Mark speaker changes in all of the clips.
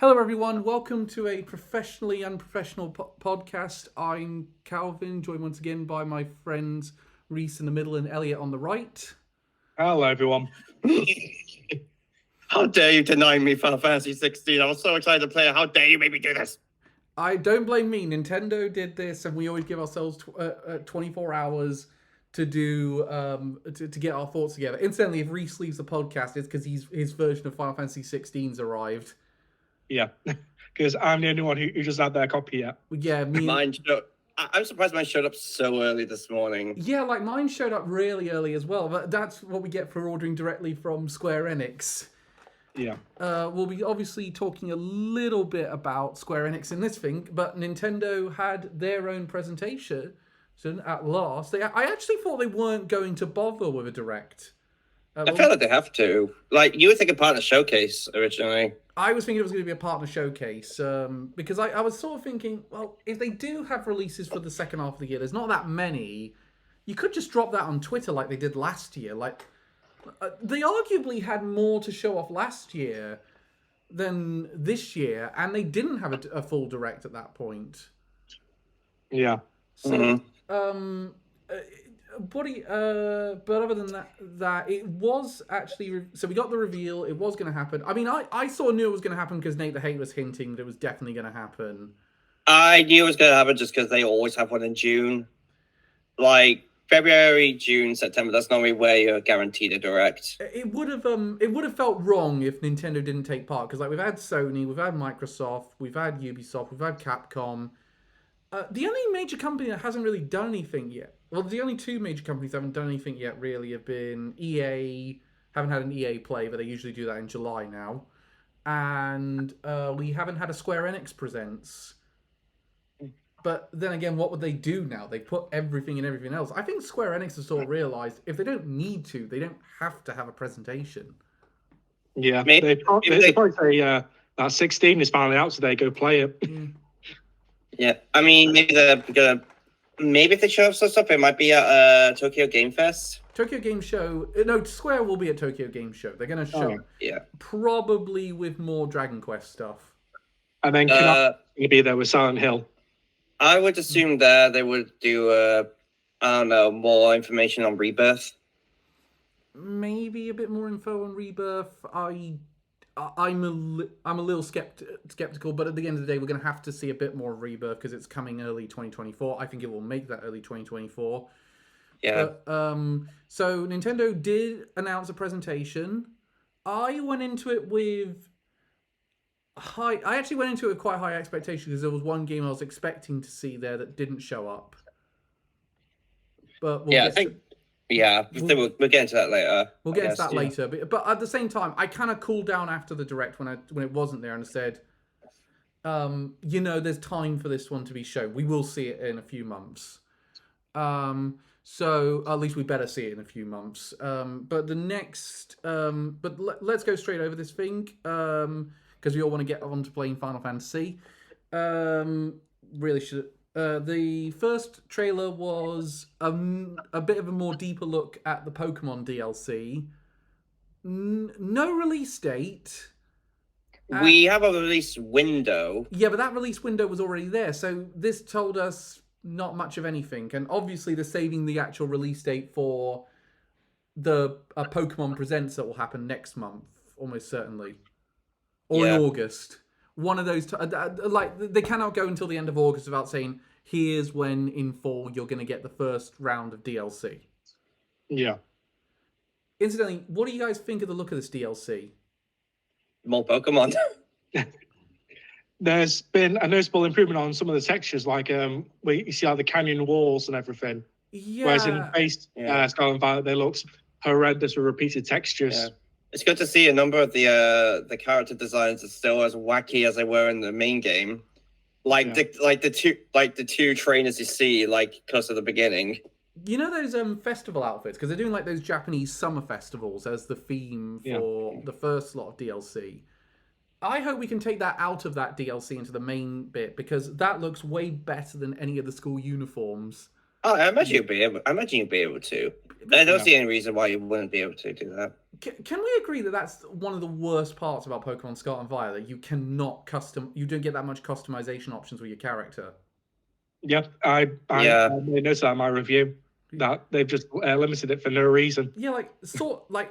Speaker 1: Hello, everyone. Welcome to a professionally unprofessional podcast. I'm Calvin, joined once again by my friends Reese in the middle and Elliot on the right.
Speaker 2: Hello, everyone.
Speaker 3: How dare you deny me Final Fantasy 16? I was so excited to play it. How dare you make me do this?
Speaker 1: I don't blame me. Nintendo did this, and we always give ourselves 24 hours to do to get our thoughts together. Incidentally, if Reese leaves the podcast, it's because his version of Final Fantasy 16's arrived.
Speaker 2: Yeah, because I'm the only one who doesn't have their copy yet.
Speaker 1: Yeah,
Speaker 3: I'm surprised mine showed up so early this morning.
Speaker 1: Yeah, like mine showed up really early as well. But that's what we get for ordering directly from Square Enix.
Speaker 2: Yeah.
Speaker 1: We'll be obviously talking a little bit about Square Enix in this thing, but Nintendo had their own presentation at last. I actually thought they weren't going to bother with a direct.
Speaker 3: I feel like they have to. Like, you were thinking partner showcase originally.
Speaker 1: I was thinking it was going to be a partner showcase because I was sort of thinking, well, if they do have releases for the second half of the year, there's not that many. You could just drop that on Twitter like they did last year. Like, they arguably had more to show off last year than this year, and they didn't have a full direct at that point.
Speaker 2: Yeah.
Speaker 1: So, but other than that it was actually, so we got the reveal. It was going to happen. I mean, I knew it was going to happen because Nate the Hate was hinting that it was definitely going to happen.
Speaker 3: I knew it was going to happen just because they always have one in June. Like, February, June, September, that's normally where you're guaranteed a direct.
Speaker 1: It would have felt wrong if Nintendo didn't take part, because like we've had Sony, we've had Microsoft, we've had Ubisoft, we've had Capcom. The only major company that hasn't really done anything yet, well, the only two major companies that haven't done anything yet really have been EA, haven't had an EA play, but they usually do that in July now. And we haven't had a Square Enix Presents. But then again, what would they do now? They put everything in everything else. I think Square Enix has sort of realized if they don't need to, they don't have to have a presentation.
Speaker 2: Yeah, they probably say that 16 is finally out today. Go play it.
Speaker 3: Yeah, I mean, maybe if they show up some stuff, it might be at Tokyo Game Fest.
Speaker 1: Tokyo Game Show. No, Square will be at Tokyo Game Show. They're going to show probably with more Dragon Quest stuff.
Speaker 2: And then going to be there with Silent Hill.
Speaker 3: I would assume that they would do, I don't know, more information on Rebirth.
Speaker 1: Maybe a bit more info on Rebirth. I'm a little skeptical, but at the end of the day, we're going to have to see a bit more of Rebirth because it's coming early 2024. I think it will make that early 2024.
Speaker 3: Yeah.
Speaker 1: So Nintendo did announce a presentation. I went into it with I actually went into it with quite high expectations because there was one game I was expecting to see there that didn't show up. But we'll get into that later. We'll get into that later. But at the same time, I kind of cooled down after the direct when it wasn't there and said, there's time for this one to be shown. We will see it in a few months. So at least we better see it in a few months. But the next, let's go straight over this thing. Because we all want to get on to playing Final Fantasy. Really should. The first trailer was a bit of a more deeper look at the Pokemon DLC. No release date.
Speaker 3: We have a release window.
Speaker 1: Yeah, but that release window was already there. So this told us not much of anything. And obviously they're saving the actual release date for the Pokemon Presents that will happen next month, almost certainly. Or in August. One of those... they cannot go until the end of August without saying, here's when in fall you're going to get the first round of DLC.
Speaker 2: Yeah.
Speaker 1: Incidentally, what do you guys think of the look of this DLC?
Speaker 3: More Pokemon.
Speaker 2: There's been a noticeable improvement on some of the textures, like where you see like the canyon walls and everything.
Speaker 1: Yeah.
Speaker 2: Whereas in Face Scarlet and Violet, they looked horrendous with repeated textures.
Speaker 3: Yeah. It's good to see a number of the character designs are still as wacky as they were in the main game. The two trainers you see close to the beginning.
Speaker 1: You know those festival outfits, because they're doing like those Japanese summer festivals as the theme for the first lot of DLC. I hope we can take that out of that DLC into the main bit, because that looks way better than any of the school uniforms.
Speaker 3: Oh, I imagine you'll be able to. I don't see any reason why you wouldn't be able to do that.
Speaker 1: Can we agree that that's one of the worst parts about Pokemon Scarlet and Violet? You cannot you don't get that much customization options with your character.
Speaker 2: Yeah, I noticed that in my review that they've just limited it for no reason.
Speaker 1: Yeah, like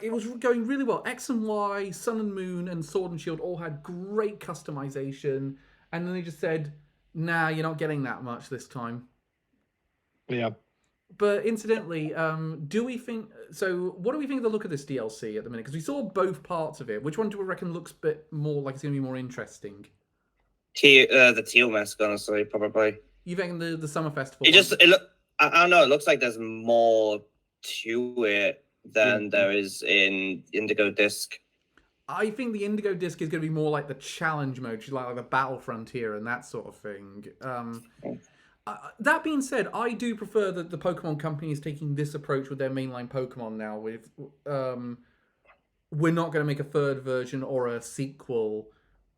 Speaker 1: it was going really well. X and Y, Sun and Moon, and Sword and Shield all had great customization, and then they just said, "Nah, you're not getting that much this time."
Speaker 2: Yeah.
Speaker 1: But incidentally, do we think so? What do we think of the look of this DLC at the minute? Because we saw both parts of it. Which one do we reckon looks a bit more like it's going to be more interesting?
Speaker 3: The teal mask, honestly, probably.
Speaker 1: You think the Summer Festival?
Speaker 3: I don't know. It looks like there's more to it than there is in Indigo Disc.
Speaker 1: I think the Indigo Disc is going to be more like the challenge mode, like the Battle Frontier and that sort of thing. That being said, I do prefer that the Pokemon Company is taking this approach with their mainline Pokemon now. With we're not going to make a third version or a sequel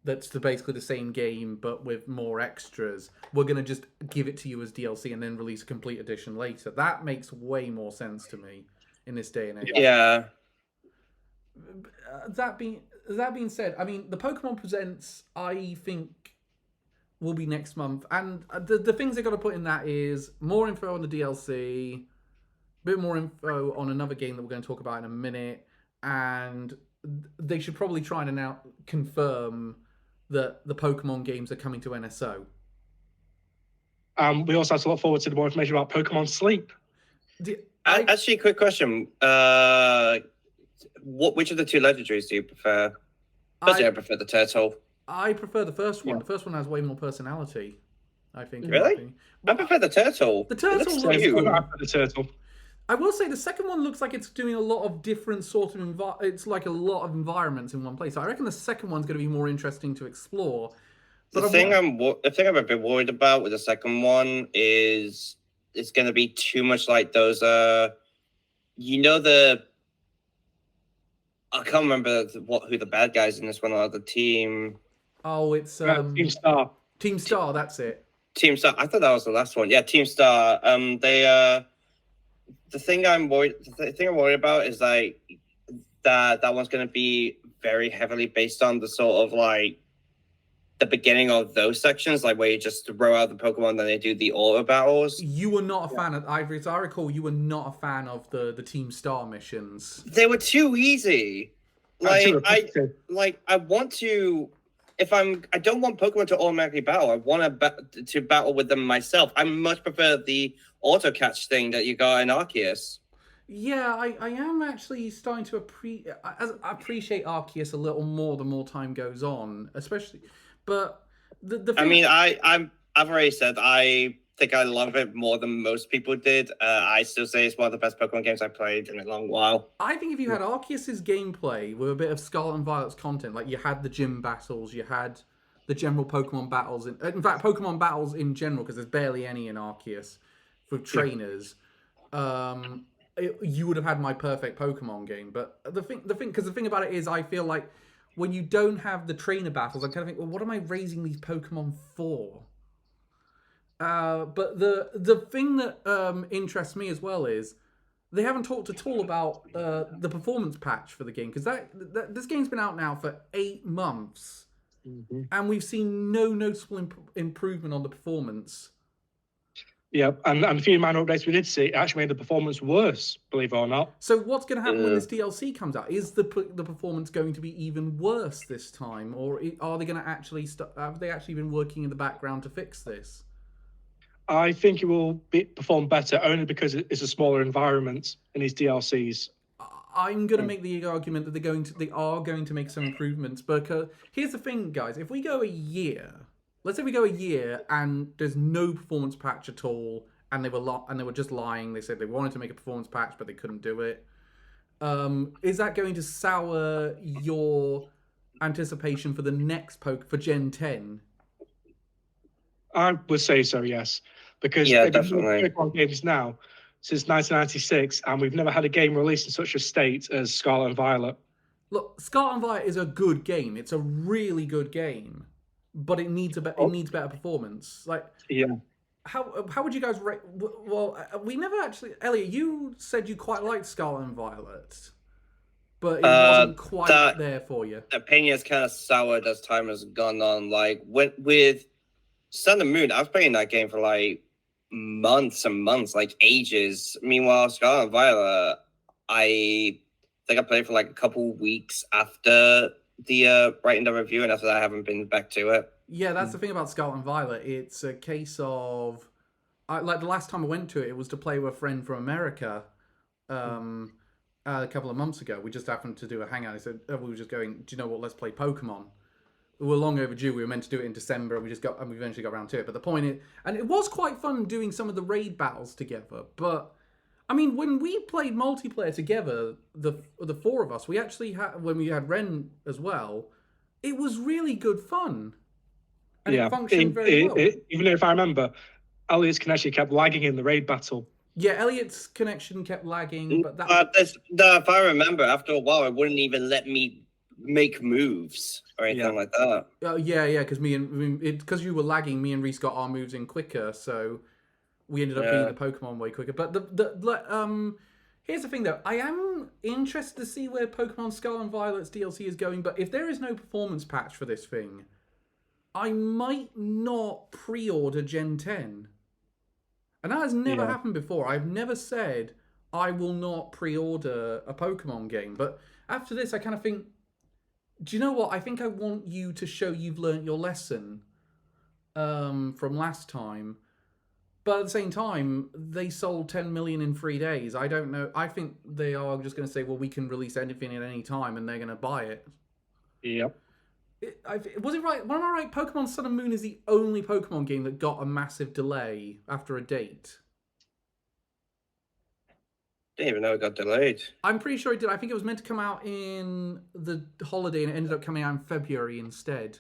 Speaker 1: that's basically the same game but with more extras. We're going to just give it to you as DLC and then release a complete edition later. That makes way more sense to me in this day and age.
Speaker 3: Yeah.
Speaker 1: That being said, I mean, the Pokemon Presents, I think, will be next month, and the things they got to put in that is more info on the DLC, a bit more info on another game that we're going to talk about in a minute, and they should probably try and confirm that the Pokemon games are coming to NSO.
Speaker 2: We also have to look forward to the more information about Pokemon Sleep.
Speaker 3: Actually, quick question: which of the two legendaries do you prefer? Personally, I prefer the turtle.
Speaker 1: I prefer the first one. Yeah. The first one has way more personality, I think.
Speaker 3: Really? I prefer the turtle.
Speaker 1: The turtle looks
Speaker 2: cute. The turtle.
Speaker 1: I will say the second one looks like it's doing a lot of different sort of it's like a lot of environments in one place. So I reckon the second one's going to be more interesting to explore. But
Speaker 3: the thing I'm a bit worried about with the second one is it's going to be too much like those. I can't remember who the bad guys in this one are. The team.
Speaker 1: Oh, it's
Speaker 2: Team Star.
Speaker 1: Team Star, that's it.
Speaker 3: Team Star. I thought that was the last one. Yeah, Team Star. The thing I'm worried about is like that one's going to be very heavily based on the sort of like the beginning of those sections, like where you just throw out the Pokemon and then they do the auto battles.
Speaker 1: You were not a fan of Ivory, as I recall. You were not a fan of the Team Star missions.
Speaker 3: They were too easy. I want to. I don't want Pokemon to automatically battle. I want to battle with them myself. I much prefer the auto catch thing that you got in Arceus.
Speaker 1: Yeah, I am actually starting to appreciate Arceus a little more the more time goes on, especially. But the thing,
Speaker 3: I mean, I've already said I think I love it more than most people did. I still say it's one of the best Pokemon games I've played in a long while.
Speaker 1: I think if you had Arceus's gameplay with a bit of Scarlet and Violet's content, like you had the gym battles, you had the general Pokemon battles, in fact, Pokemon battles in general, because there's barely any in Arceus for trainers, you would have had my perfect Pokemon game. But the thing about it is, I feel like when you don't have the trainer battles, I kind of think, well, what am I raising these Pokemon for? But the thing that interests me as well is they haven't talked at all about the performance patch for the game, because this game's been out now for 8 months, and we've seen no noticeable improvement on the performance.
Speaker 2: Yeah, and a few minor updates we did see actually made the performance worse, believe it or not.
Speaker 1: So what's going to happen when this DLC comes out? Is the performance going to be even worse this time, or are they going to actually have they actually been working in the background to fix this?
Speaker 2: I think it will perform better only because it's a smaller environment in these DLCs.
Speaker 1: I'm going to make the argument that they are going to make some improvements, because here's the thing, guys. If we go a year, let's say we go a year and there's no performance patch at all, and they were just lying. They said they wanted to make a performance patch, but they couldn't do it. Is that going to sour your anticipation for the next for Gen 10?
Speaker 2: I would say so, yes. Because
Speaker 3: they've
Speaker 2: been Pokemon games now since 1996, and we've never had a game released in such a state as Scarlet and Violet.
Speaker 1: Look, Scarlet and Violet is a good game. It's a really good game, but it needs better performance. how would you guys rate? Well, we never actually. Elliot, you said you quite liked Scarlet and Violet, but it wasn't quite
Speaker 3: That
Speaker 1: there for you.
Speaker 3: opinion is kind of soured as time has gone on. Like with Sun and Moon, I was playing that game for like months and months, like ages. Meanwhile, Scarlet and Violet, I think I played for like a couple weeks after the writing the review, and after that, I haven't been back to it.
Speaker 1: Yeah, that's the thing about Scarlet and Violet. It's a case of, like the last time I went to it, it was to play with a friend from America. A couple of months ago, we just happened to do a hangout. He said we were just going. Do you know what? Let's play Pokemon. We were long overdue. We were meant to do it in December, and we eventually got around to it. But the point is, and it was quite fun doing some of the raid battles together. But I mean, when we played multiplayer together, the four of us, we actually had when we had Ren as well. It was really good fun, and it functioned very well.
Speaker 2: Even if I remember, Elliot's connection kept lagging in the raid battle.
Speaker 1: Yeah, Elliot's connection kept lagging, but that.
Speaker 3: If I remember, after a while, it wouldn't even let me make moves or anything like that.
Speaker 1: Yeah, because you were lagging, me and Reese got our moves in quicker, so we ended up beating the Pokemon way quicker. But here's the thing though, I am interested to see where Pokemon Scarlet and Violet's DLC is going. But if there is no performance patch for this thing, I might not pre-order Gen 10. And that has never happened before. I've never said I will not pre-order a Pokemon game. But after this, I kind of think, do you know what? I think I want you to show you've learnt your lesson from last time. But at the same time, they sold 10 million in 3 days. I don't know. I think they are just going to say, well, we can release anything at any time, and they're going to buy it.
Speaker 2: Yep.
Speaker 1: Was it right? Am I right? Pokemon Sun and Moon is the only Pokemon game that got a massive delay after a date.
Speaker 3: Didn't even know it got delayed.
Speaker 1: I'm pretty sure it did. I think it was meant to come out in the holiday, and it ended up coming out in February instead.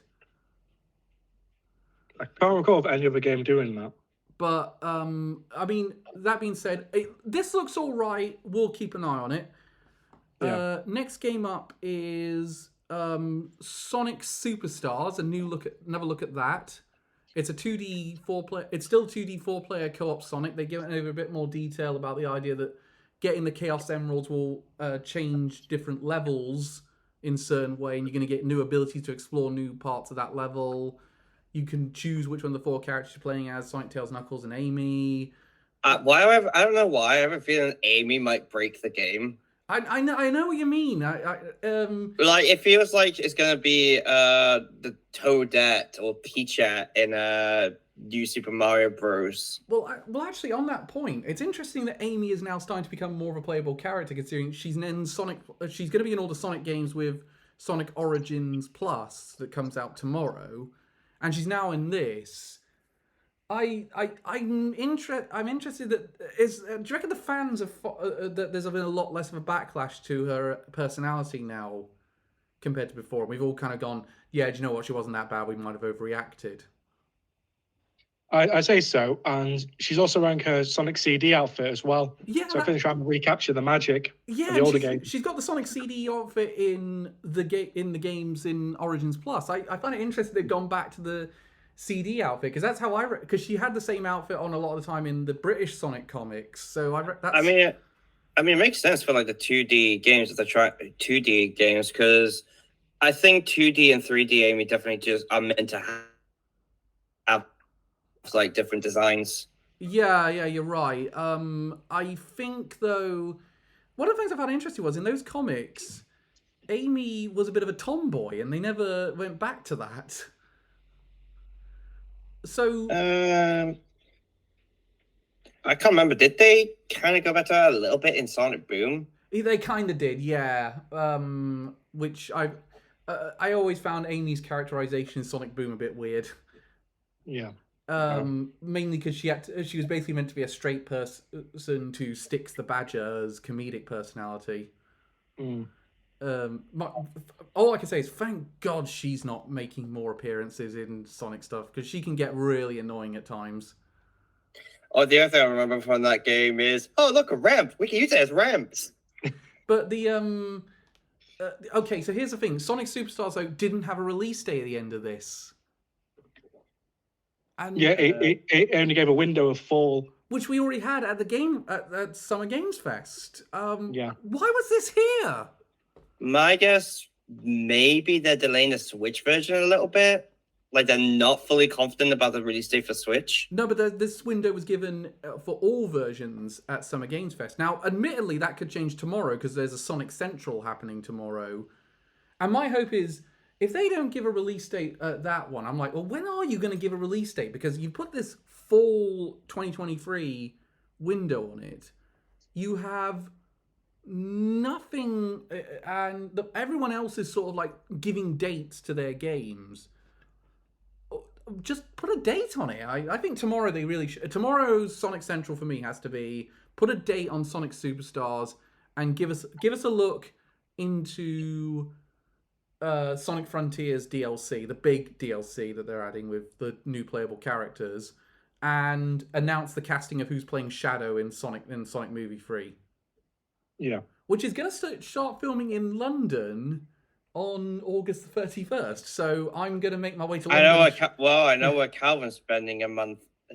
Speaker 2: I can't recall of any other game doing that.
Speaker 1: But I mean, that being said, this looks all right. We'll keep an eye on it.
Speaker 2: Yeah.
Speaker 1: Next game up is Sonic Superstars. Another look at that. It's a 2D 4-player. It's still 2D 4-player co-op Sonic. They give it over a bit more detail about the idea that getting the Chaos Emeralds will change different levels in certain way, and you're going to get new abilities to explore new parts of that level. You can choose which one of the 4 characters you're playing as: Sonic, Tails, Knuckles, and Amy.
Speaker 3: I don't know why. I have a feeling Amy might break the game.
Speaker 1: I know what you mean.
Speaker 3: Like it feels like it's gonna be the Toadette or Peachette in New Super Mario Bros.
Speaker 1: Well, actually, on that point, it's interesting that Amy is now starting to become more of a playable character, considering she's in Sonic. She's going to be in all the Sonic games with Sonic Origins Plus that comes out tomorrow, and she's now in this. I'm interested that do you reckon the fans have that there's been a lot less of a backlash to her personality now compared to before? We've all kind of gone, yeah, do you know what? She wasn't that bad. We might have overreacted.
Speaker 2: I say so, and she's also wearing her Sonic CD outfit as well.
Speaker 1: Yeah,
Speaker 2: so I think trying to recapture the magic of the older game.
Speaker 1: She's got the Sonic CD outfit in the games in Origins Plus. I find it interesting they've gone back to the CD outfit, because that's how because she had the same outfit on a lot of the time in the British Sonic comics. So I
Speaker 3: mean, it makes sense for like the 2D games that they try 2D games, because I think 2D and 3D Amy definitely just are meant to have like different designs.
Speaker 1: Yeah, you're right. I think though, one of the things I found interesting was in those comics, Amy was a bit of a tomboy, and they never went back to that. So
Speaker 3: I can't remember. Did they kind of go back to that a little bit in Sonic Boom?
Speaker 1: They kind of did, yeah. Which I always found Amy's characterization in Sonic Boom a bit weird.
Speaker 2: Yeah.
Speaker 1: Mainly because she was basically meant to be a straight person to Styx the Badger's comedic personality. All I can say is thank God she's not making more appearances in Sonic stuff, because she can get really annoying at times.
Speaker 3: Oh, the other thing I remember from that game is, oh, look, a ramp. We can use it as ramps.
Speaker 1: But the okay, so here's the thing: Sonic Superstars though didn't have a release date at the end of this. And
Speaker 2: Yeah, it only gave a window of fall.
Speaker 1: which we already had at the at Summer Games Fest.
Speaker 2: Yeah.
Speaker 1: Why was this here?
Speaker 3: My guess, maybe they're delaying the Switch version a little bit. Like they're not fully confident about the release date for Switch.
Speaker 1: No, but this window was given for all versions at Summer Games Fest. Now, admittedly, that could change tomorrow because there's a Sonic Central happening tomorrow. And my hope is, if they don't give a release date at that one, I'm like, well, when are you going to give a release date? Because you put this fall 2023 window on it. You have nothing, and everyone else is sort of like giving dates to their games. Just put a date on it. I think tomorrow they really should. Tomorrow's Sonic Central for me has to be put a date on Sonic Superstars and give us a look into Sonic Frontiers DLC, the big DLC that they're adding with the new playable characters, and announce the casting of who's playing Shadow in Sonic Movie 3.
Speaker 2: Yeah.
Speaker 1: Which is going to start filming in London on August the 31st. So I'm going to make my way to London.
Speaker 3: I know where Calvin's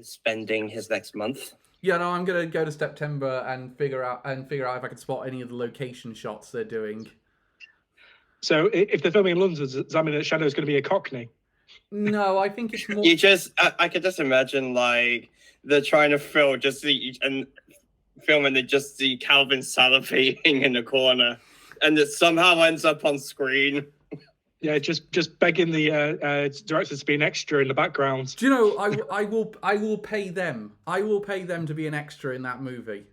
Speaker 3: spending his next month.
Speaker 1: Yeah, no, I'm going to go to September and figure out if I can spot any of the location shots they're doing.
Speaker 2: So if they're filming in London, does that mean that Shadow's going to be a Cockney?
Speaker 1: No, I think it's more...
Speaker 3: I could just imagine, like, they're trying to film and they just see Calvin salivating in the corner, and it somehow ends up on screen.
Speaker 2: Yeah, just begging the directors to be an extra in the background.
Speaker 1: Do you know? I will pay them. I will pay them to be an extra in that movie.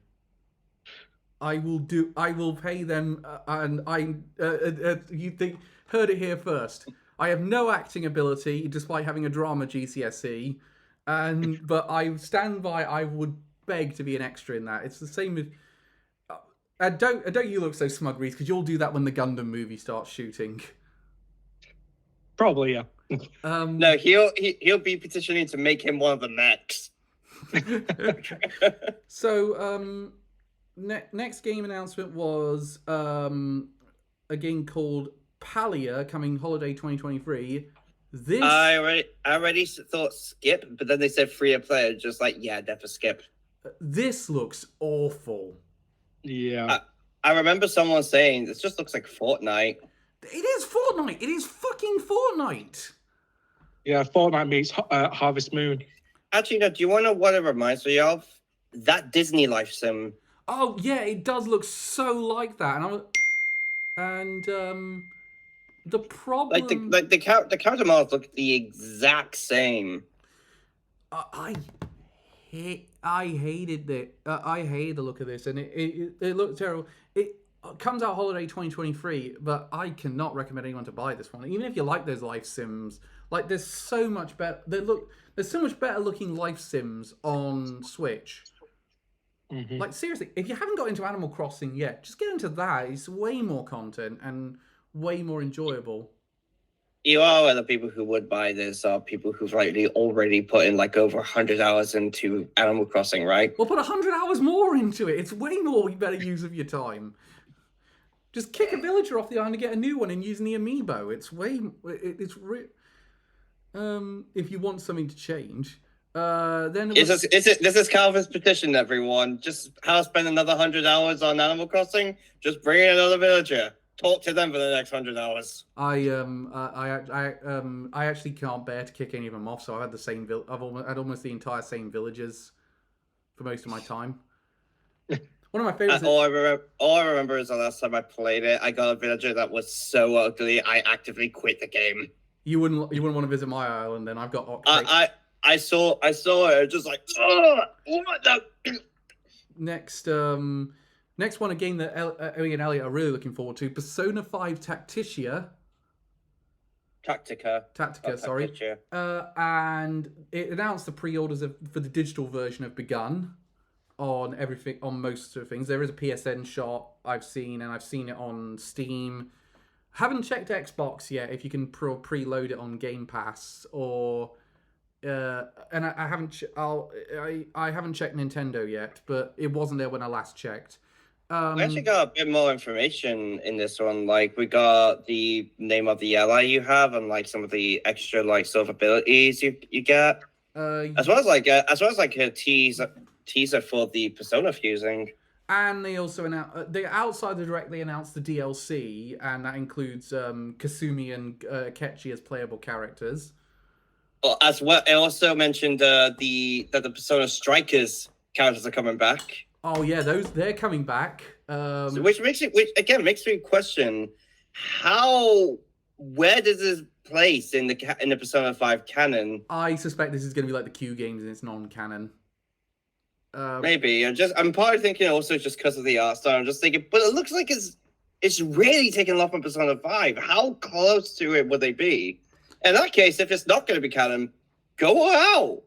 Speaker 1: I will pay them, and heard it here first. I have no acting ability, despite having a drama GCSE, but I stand by. I would beg to be an extra in that. It's the same with. Don't you look so smug, Reese? Because you'll do that when the Gundam movie starts shooting.
Speaker 2: Probably, yeah.
Speaker 3: No, he'll be petitioning to make him one of the mechs.
Speaker 1: So, next game announcement was a game called Palia coming holiday 2023. This
Speaker 3: I already thought Skip, but then they said free to play. Just like, yeah, definitely Skip.
Speaker 1: This looks awful.
Speaker 2: Yeah.
Speaker 3: I remember someone saying this just looks like Fortnite.
Speaker 1: It is Fortnite. It is fucking Fortnite.
Speaker 2: Yeah, Fortnite meets Harvest Moon.
Speaker 3: Actually, no, do you want to know what it reminds me of? That Disney life sim.
Speaker 1: Oh yeah, it does look so like that, the problem,
Speaker 3: like the character models look the exact same.
Speaker 1: I hated it. I hate the look of this, and it looked terrible. It comes out holiday 2023, but I cannot recommend anyone to buy this one. Even if you like those life sims, like there's so much better. There's so much better looking life sims on Switch.
Speaker 2: Mm-hmm.
Speaker 1: Like seriously, if you haven't got into Animal Crossing yet, just get into that. It's way more content and way more enjoyable.
Speaker 3: You are the people who would buy this are people who've already put in like over 100 hours into Animal Crossing, right?
Speaker 1: Well, put 100 hours more into it. It's way more better use of your time. Just kick a villager off the island and get a new one and using the amiibo. If you want something to change. Then
Speaker 3: this is Calvin's petition, everyone. Just spend another 100 hours on Animal Crossing. Just bring in another villager. Talk to them for the next 100 hours.
Speaker 1: I actually can't bear to kick any of them off, so I've had the same. I've had almost the entire same villagers for most of my time. One of my favorites.
Speaker 3: All I remember is the last time I played it, I got a villager that was so ugly, I actively quit the game.
Speaker 1: You wouldn't want to visit my island, then? I've got.
Speaker 3: I saw it, just like, what the.
Speaker 1: Next one, a game that Ellie and Elliot are really looking forward to, Persona 5 Tactica, sorry. And it announced the pre-orders for the digital version have begun on most of the things. There is a PSN shop I've seen, and I've seen it on Steam. Haven't checked Xbox yet if you can preload it on Game Pass, or and I haven't checked Nintendo yet, but it wasn't there when I last checked.
Speaker 3: We actually got a bit more information in this one. Like, we got the name of the ally you have and like some of the extra like sort of abilities you get. as well as like a teaser for the Persona fusing.
Speaker 1: And they also announced they outside the direct they announced the DLC, and that includes Kasumi and Akechi as playable characters.
Speaker 3: Well, as well, it also mentioned the Persona Strikers characters are coming back.
Speaker 1: Oh yeah, they're coming back.
Speaker 3: Which makes me question where does this place in the Persona 5 canon?
Speaker 1: I suspect this is going to be like the Q games and it's non-canon.
Speaker 3: Maybe I'm probably thinking also just because of the art style. I'm just thinking, but it looks like it's really taken off on Persona 5. How close to it would they be? In that case, if it's not going to be canon, go out.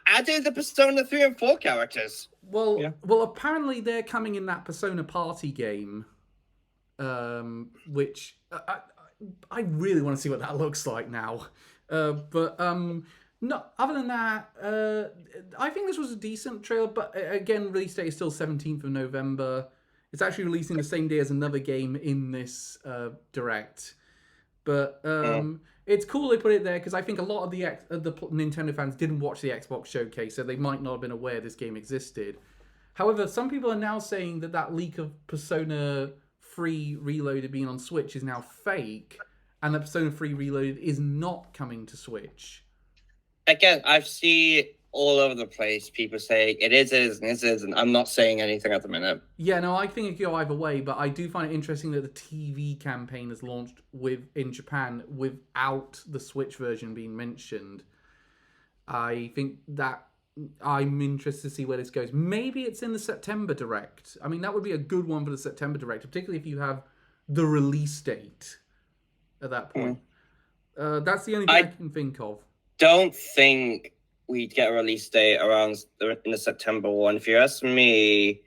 Speaker 3: Add in the Persona 3 and 4 characters.
Speaker 1: Well, apparently they're coming in that Persona Party game, which I really want to see what that looks like now. No, other than that, I think this was a decent trailer, but again, release date is still 17th of November. It's actually releasing the same day as another game in this direct. But it's cool they put it there because I think a lot of the Nintendo fans didn't watch the Xbox showcase, so they might not have been aware this game existed. However, some people are now saying that leak of Persona 3 Reloaded being on Switch is now fake, and that Persona 3 Reloaded is not coming to Switch.
Speaker 3: Again, I've seen all over the place people say it is, and I'm not saying anything at the minute.
Speaker 1: Yeah, no, I think it could go either way, but I do find it interesting that the TV campaign is launched in Japan without the Switch version being mentioned. I think that I'm interested to see where this goes. Maybe it's in the September Direct. I mean, that would be a good one for the September Direct, particularly if you have the release date at that point. That's the only thing I can think of.
Speaker 3: Don't think we'd get a release date around in the September one. If you ask me,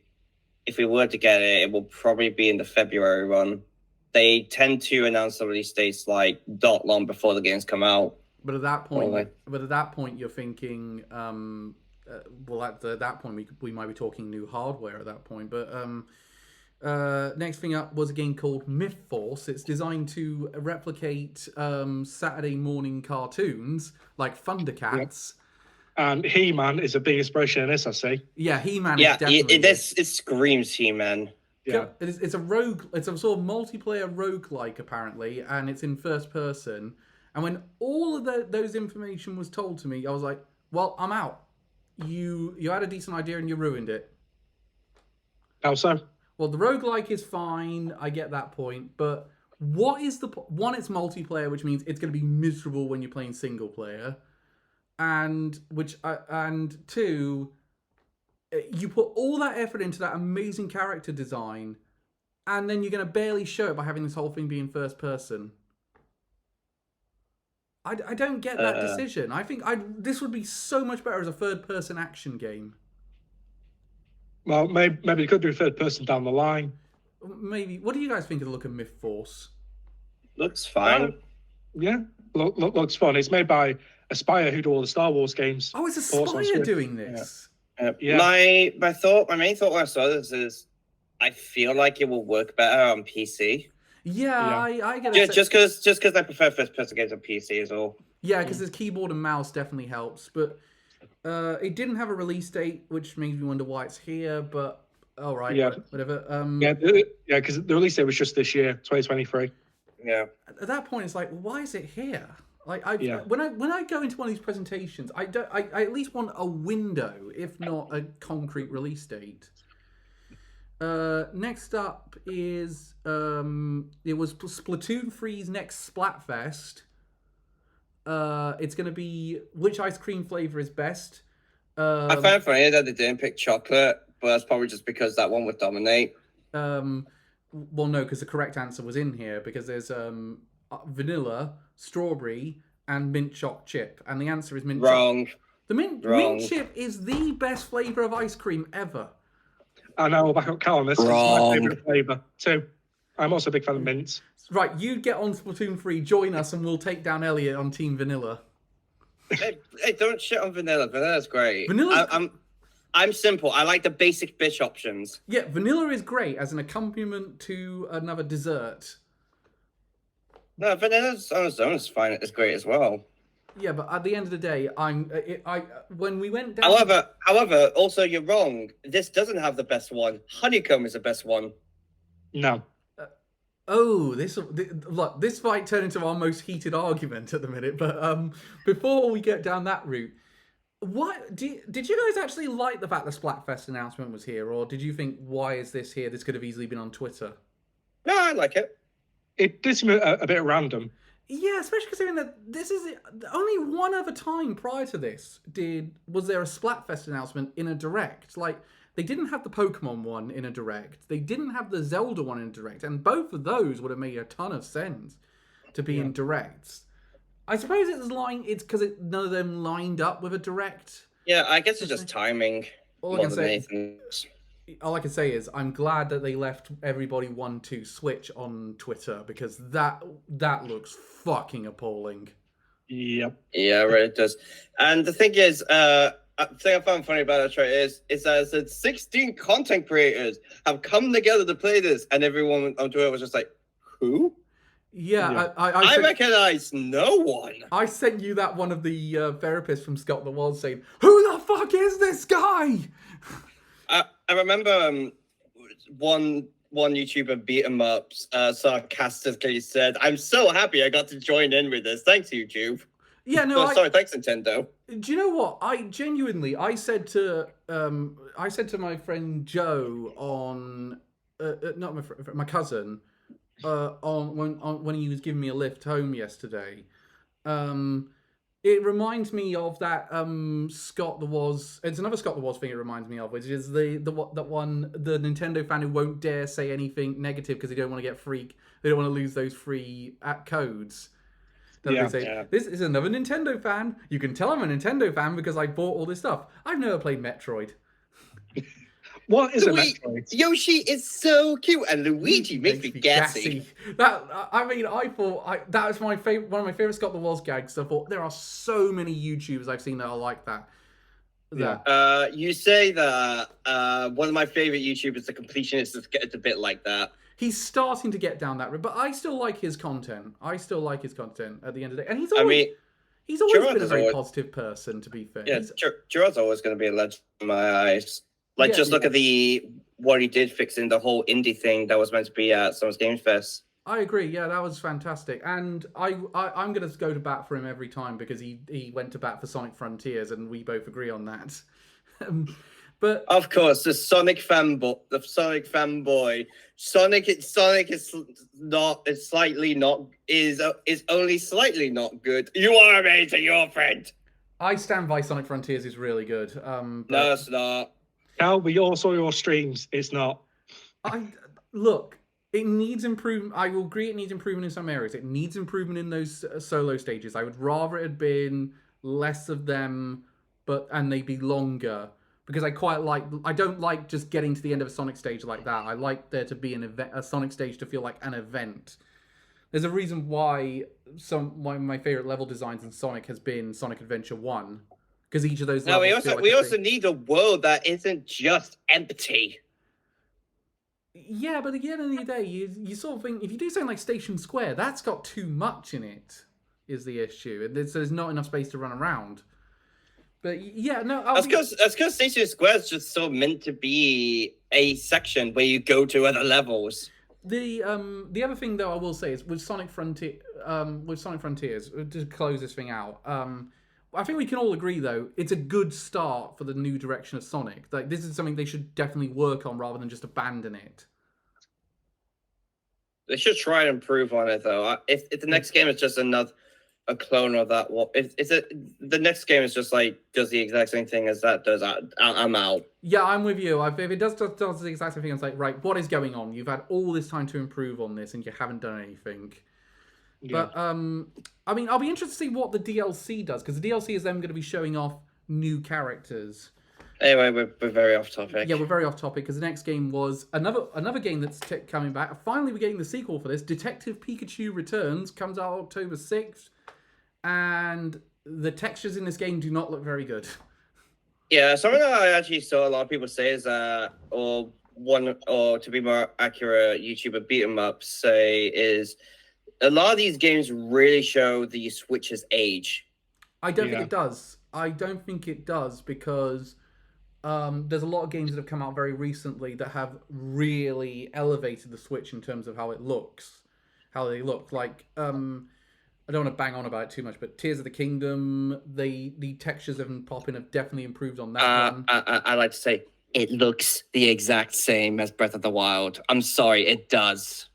Speaker 3: if we were to get it, it will probably be in the February one. They tend to announce the release dates like not long before the games come out.
Speaker 1: But at that point, you're thinking, at that point, we might be talking new hardware at that point. But next thing up was a game called Myth Force. It's designed to replicate Saturday morning cartoons like Thundercats.
Speaker 2: Yep. And He-Man is a big inspiration in this, I see.
Speaker 1: Yeah, He-Man is definitely...
Speaker 3: it screams He-Man.
Speaker 1: Yeah. It's a sort of multiplayer roguelike, apparently, and it's in first person. And when all of those information was told to me, I was like, well, I'm out. You had a decent idea and you ruined it.
Speaker 2: How so?
Speaker 1: Well, the roguelike is fine. I get that point. But what is the... One, it's multiplayer, which means it's going to be miserable when you're playing single player. And two, you put all that effort into that amazing character design, and then you're going to barely show it by having this whole thing being first person. I don't get that decision. I think this would be so much better as a third-person action game.
Speaker 2: Well, maybe it could be third person down the line.
Speaker 1: Maybe. What do you guys think of the look of Myth Force?
Speaker 3: Looks fine.
Speaker 2: Yeah, looks fun. It's made by Aspire, who do all the Star Wars games.
Speaker 1: Oh, it's Aspire doing this.
Speaker 3: Yeah. My main thought when I saw this is, I feel like it will work better on PC.
Speaker 1: Yeah. I get it.
Speaker 3: Just because I prefer first-person games on PC is all.
Speaker 1: Yeah, because the keyboard and mouse definitely helps, but it didn't have a release date, which makes me wonder why it's here. But all right, whatever.
Speaker 2: Because the release date was just this year, 2023.
Speaker 3: Yeah.
Speaker 1: At that point, it's like, why is it here? Like, when I go into one of these presentations, I at least want a window, if not a concrete release date. Next up is it was Splatoon 3's next Splatfest. It's going to be which ice cream flavor is best.
Speaker 3: I found it funny that they didn't pick chocolate, but that's probably just because that one would dominate.
Speaker 1: Well, no, because the correct answer was in here, because there's vanilla, strawberry, and mint choc chip, and the answer is mint.
Speaker 3: Wrong.
Speaker 1: The mint chip is the best flavor of ice cream ever.
Speaker 2: I know, we'll back up Cal on this.
Speaker 3: Wrong.
Speaker 2: It's my favourite flavour too. I'm also a big fan of mints.
Speaker 1: Right, you get on Splatoon 3, join us, and we'll take down Elliot on Team Vanilla.
Speaker 3: Hey, don't shit on vanilla. Vanilla's great.
Speaker 1: Vanilla's...
Speaker 3: I'm simple. I like the basic bitch options.
Speaker 1: Yeah, vanilla is great as an accompaniment to another dessert.
Speaker 3: No, vanilla's on its own is fine. It's great as well.
Speaker 1: Yeah, but at the end of the day, when we went down.
Speaker 3: However, also you're wrong. This doesn't have the best one. Honeycomb is the best one.
Speaker 2: No.
Speaker 1: Oh, look, this might turn into our most heated argument at the minute. But before we get down that route, did you guys actually like the fact the Splatfest announcement was here, or did you think, why is this here? This could have easily been on Twitter.
Speaker 3: No, I like it.
Speaker 2: It did seem a bit random.
Speaker 1: Yeah, especially considering that this is only one other time prior to this was there a Splatfest announcement in a direct. Like, they didn't have the Pokemon one in a direct. They didn't have the Zelda one in a direct, and both of those would have made a ton of sense to be in directs. I suppose it's because none of them lined up with a direct.
Speaker 3: Yeah, I guess it's just timing.
Speaker 1: All I can say is I'm glad that they left everybody 1-2 Switch on Twitter, because that looks fucking appalling.
Speaker 2: Yep.
Speaker 3: Yeah, right, it does. And the thing is, the thing I found funny about it is that 16 content creators have come together to play this, and everyone on Twitter was just like, who?
Speaker 1: Yeah.
Speaker 3: I recognize no one.
Speaker 1: I sent you that one of the therapists from Scott the Wall saying, who the fuck is this guy?
Speaker 3: I remember one YouTuber beat him up sarcastically said, "I'm so happy I got to join in with this. Thanks, YouTube."
Speaker 1: Yeah, no.
Speaker 3: Thanks, Nintendo.
Speaker 1: Do you know what? I said to my friend Joe on not my cousin when he was giving me a lift home yesterday. It reminds me of that Scott the Woz. It's another Scott the Woz thing. It reminds me of, which is the Nintendo fan who won't dare say anything negative because they don't want to get free. They don't want to lose those free codes. They say, this is another Nintendo fan. You can tell I'm a Nintendo fan because I bought all this stuff. I've never played Metroid.
Speaker 2: What is a Metroid?
Speaker 3: Yoshi is so cute, and Luigi makes me gassy.
Speaker 1: I thought that was one of my favorite Scott the Woz gags. I thought there are so many YouTubers I've seen that are like that.
Speaker 3: You say that one of my favorite YouTubers, the completionist, is a bit like that.
Speaker 1: He's starting to get down that road, but I still like his content. At the end of the day, and he's always been a very positive person. To be fair,
Speaker 3: Gerard's always going to be a legend in my eyes. Look at what he did fixing the whole indie thing that was meant to be at Summer's Games Fest.
Speaker 1: I agree. Yeah, that was fantastic, and I'm going to go to bat for him every time because he went to bat for Sonic Frontiers, and we both agree on that. But
Speaker 3: of course, the Sonic fanboy. Sonic is only slightly not good. You are amazing, your friend.
Speaker 1: I stand by Sonic Frontiers is really good.
Speaker 3: No, it's not.
Speaker 2: Cal, we all saw your streams. It's not.
Speaker 1: Look, it needs improvement. I will agree it needs improvement in some areas. It needs improvement in those solo stages. I would rather it had been less of them, and they be longer. Because I don't like just getting to the end of a Sonic stage like that. I like there to be a Sonic stage to feel like an event. There's a reason why one of my favorite level designs in Sonic has been Sonic Adventure 1. Because each of those levels
Speaker 3: we also need a world that isn't just empty.
Speaker 1: Yeah, but at the end of the day, you sort of think, if you do something like Station Square, that's got too much in it, is the issue. And there's not enough space to run around. But yeah, no.
Speaker 3: That's because Station Square is just so meant to be a section where you go to other levels.
Speaker 1: The other thing though I will say is with Sonic Frontiers, to close this thing out, I think we can all agree though it's a good start for the new direction of Sonic. Like, this is something they should definitely work on rather than just abandon it.
Speaker 3: They should try and improve on it though. If the next game is just a clone of that one, the next game is just does the exact same thing as that does, I'm out.
Speaker 1: Yeah, I'm with you. If it does the exact same thing, it's like, right, what is going on? You've had all this time to improve on this and you haven't done anything. Yeah. But I mean, I'll be interested to see what the DLC does, because the DLC is them going to be showing off new characters.
Speaker 3: Anyway, we're very off topic.
Speaker 1: Yeah, we're very off topic because the next game was another game that's coming back. Finally, we're getting the sequel for this. Detective Pikachu Returns comes out October 6th. And the textures in this game do not look very good. Yeah,
Speaker 3: something that I actually saw a lot of people say is or to be more accurate, YouTuber beat 'em up say is a lot of these games really show the Switch's age.
Speaker 1: I don't think it does. I don't think it does because there's a lot of games that have come out very recently that have really elevated the Switch in terms of how it looks, how they look. Like, I don't want to bang on about it too much, but Tears of the Kingdom, the textures and popping have definitely improved on that one.
Speaker 4: I like to say it looks the exact same as Breath of the Wild. I'm sorry, it does.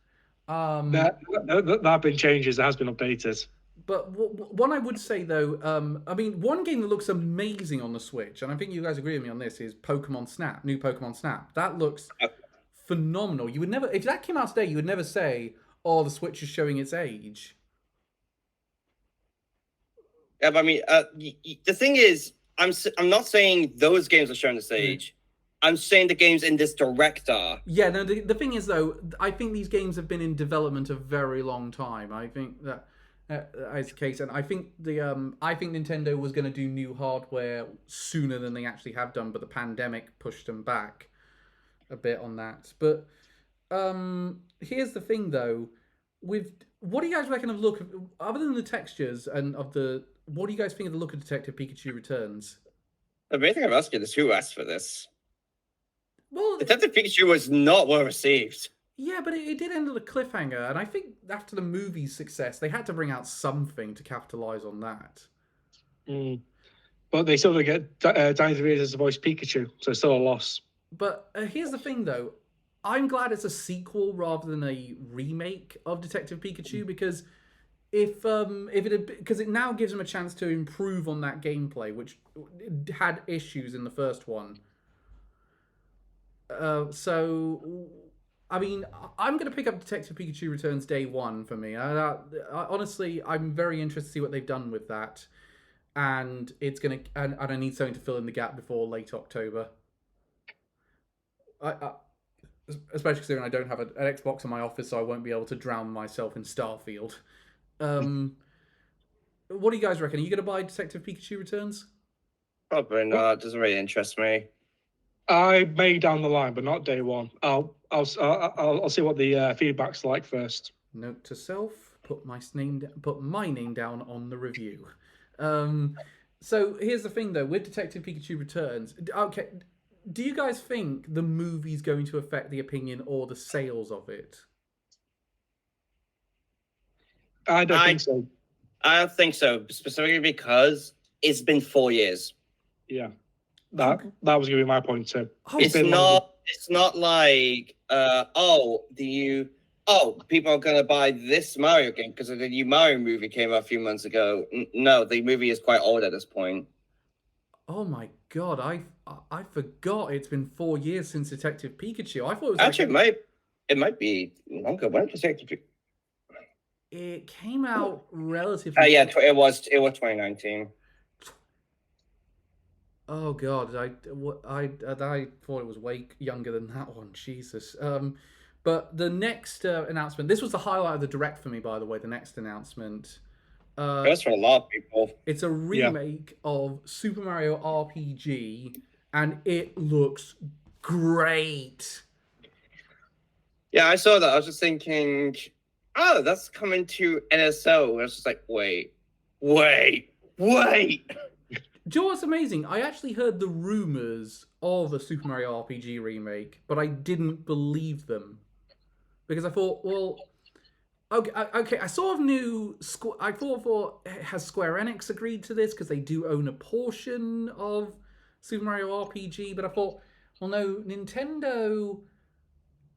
Speaker 2: There have been changes. It has been updated.
Speaker 1: But one I would say though, I mean, one game that looks amazing on the Switch, and I think you guys agree with me on this, is Pokemon Snap. New Pokemon Snap. That looks phenomenal. You would never, if that came out today, you would never say, "Oh, the Switch is showing its age."
Speaker 3: Yeah, but I mean, the thing is, I'm not saying those games are showing its age. I'm saying the games in this direct are.
Speaker 1: Yeah, no. The thing is though, I think these games have been in development a very long time. I think that. As the case, and I think I think Nintendo was going to do new hardware sooner than they actually have done, but the pandemic pushed them back a bit on that. But here's the thing, though, with what do you guys reckon of look other than the textures and of the what do you guys think of the look of Detective Pikachu Returns?
Speaker 3: The main thing I'm asking is who asked for this.
Speaker 1: Well,
Speaker 3: Detective Pikachu was not well received.
Speaker 1: Yeah, but it did end on a cliffhanger, and I think after the movie's success, they had to bring out something to capitalize on that.
Speaker 2: But they still get Danny DeVito as the voice Pikachu, so it's still a loss.
Speaker 1: But here's the thing, though. I'm glad it's a sequel rather than a remake of Detective Pikachu, because if because it now gives them a chance to improve on that gameplay, which had issues in the first one. So. I mean, I'm going to pick up Detective Pikachu Returns day one for me. Honestly, I'm very interested to see what they've done with that. And it's going to... And I need something to fill in the gap before late October. Especially considering I don't have an Xbox in my office, so I won't be able to drown myself in Starfield. What do you guys reckon? Are you going to buy Detective Pikachu Returns?
Speaker 3: Probably not. It doesn't really interest me.
Speaker 2: I may down the line, but not day one. I'll see what the feedback's like first.
Speaker 1: Note to self: put my name down on the review. So here's the thing, though, with Detective Pikachu Returns. Okay, do you guys think the movie's going to affect the opinion or the sales of it?
Speaker 2: I don't think so.
Speaker 3: I don't think so, specifically because it's been 4 years.
Speaker 2: Yeah. That was going to be my point too.
Speaker 3: It's not like people are going to buy this Mario game because the new Mario movie came out a few months ago. No, the movie is quite old at this point.
Speaker 1: Oh my god, I forgot it's been 4 years since Detective Pikachu. I thought it was
Speaker 3: actually it might be longer. When did Detective Pikachu?
Speaker 1: It came out relatively.
Speaker 3: Yeah, it was 2019.
Speaker 1: Oh god, I thought it was way younger than that one. Jesus. But the next announcement. This was the highlight of the direct for me, by the way. The next announcement.
Speaker 3: That's for a lot of people.
Speaker 1: It's a remake of Super Mario RPG, and it looks great.
Speaker 3: Yeah, I saw that. I was just thinking, oh, that's coming to NSO. I was just like, wait.
Speaker 1: Do you know what's amazing? I actually heard the rumors of a Super Mario RPG remake, but I didn't believe them. Because I thought, well, okay, I sort of knew... I thought, has Square Enix agreed to this? Because they do own a portion of Super Mario RPG. But I thought, well, no, Nintendo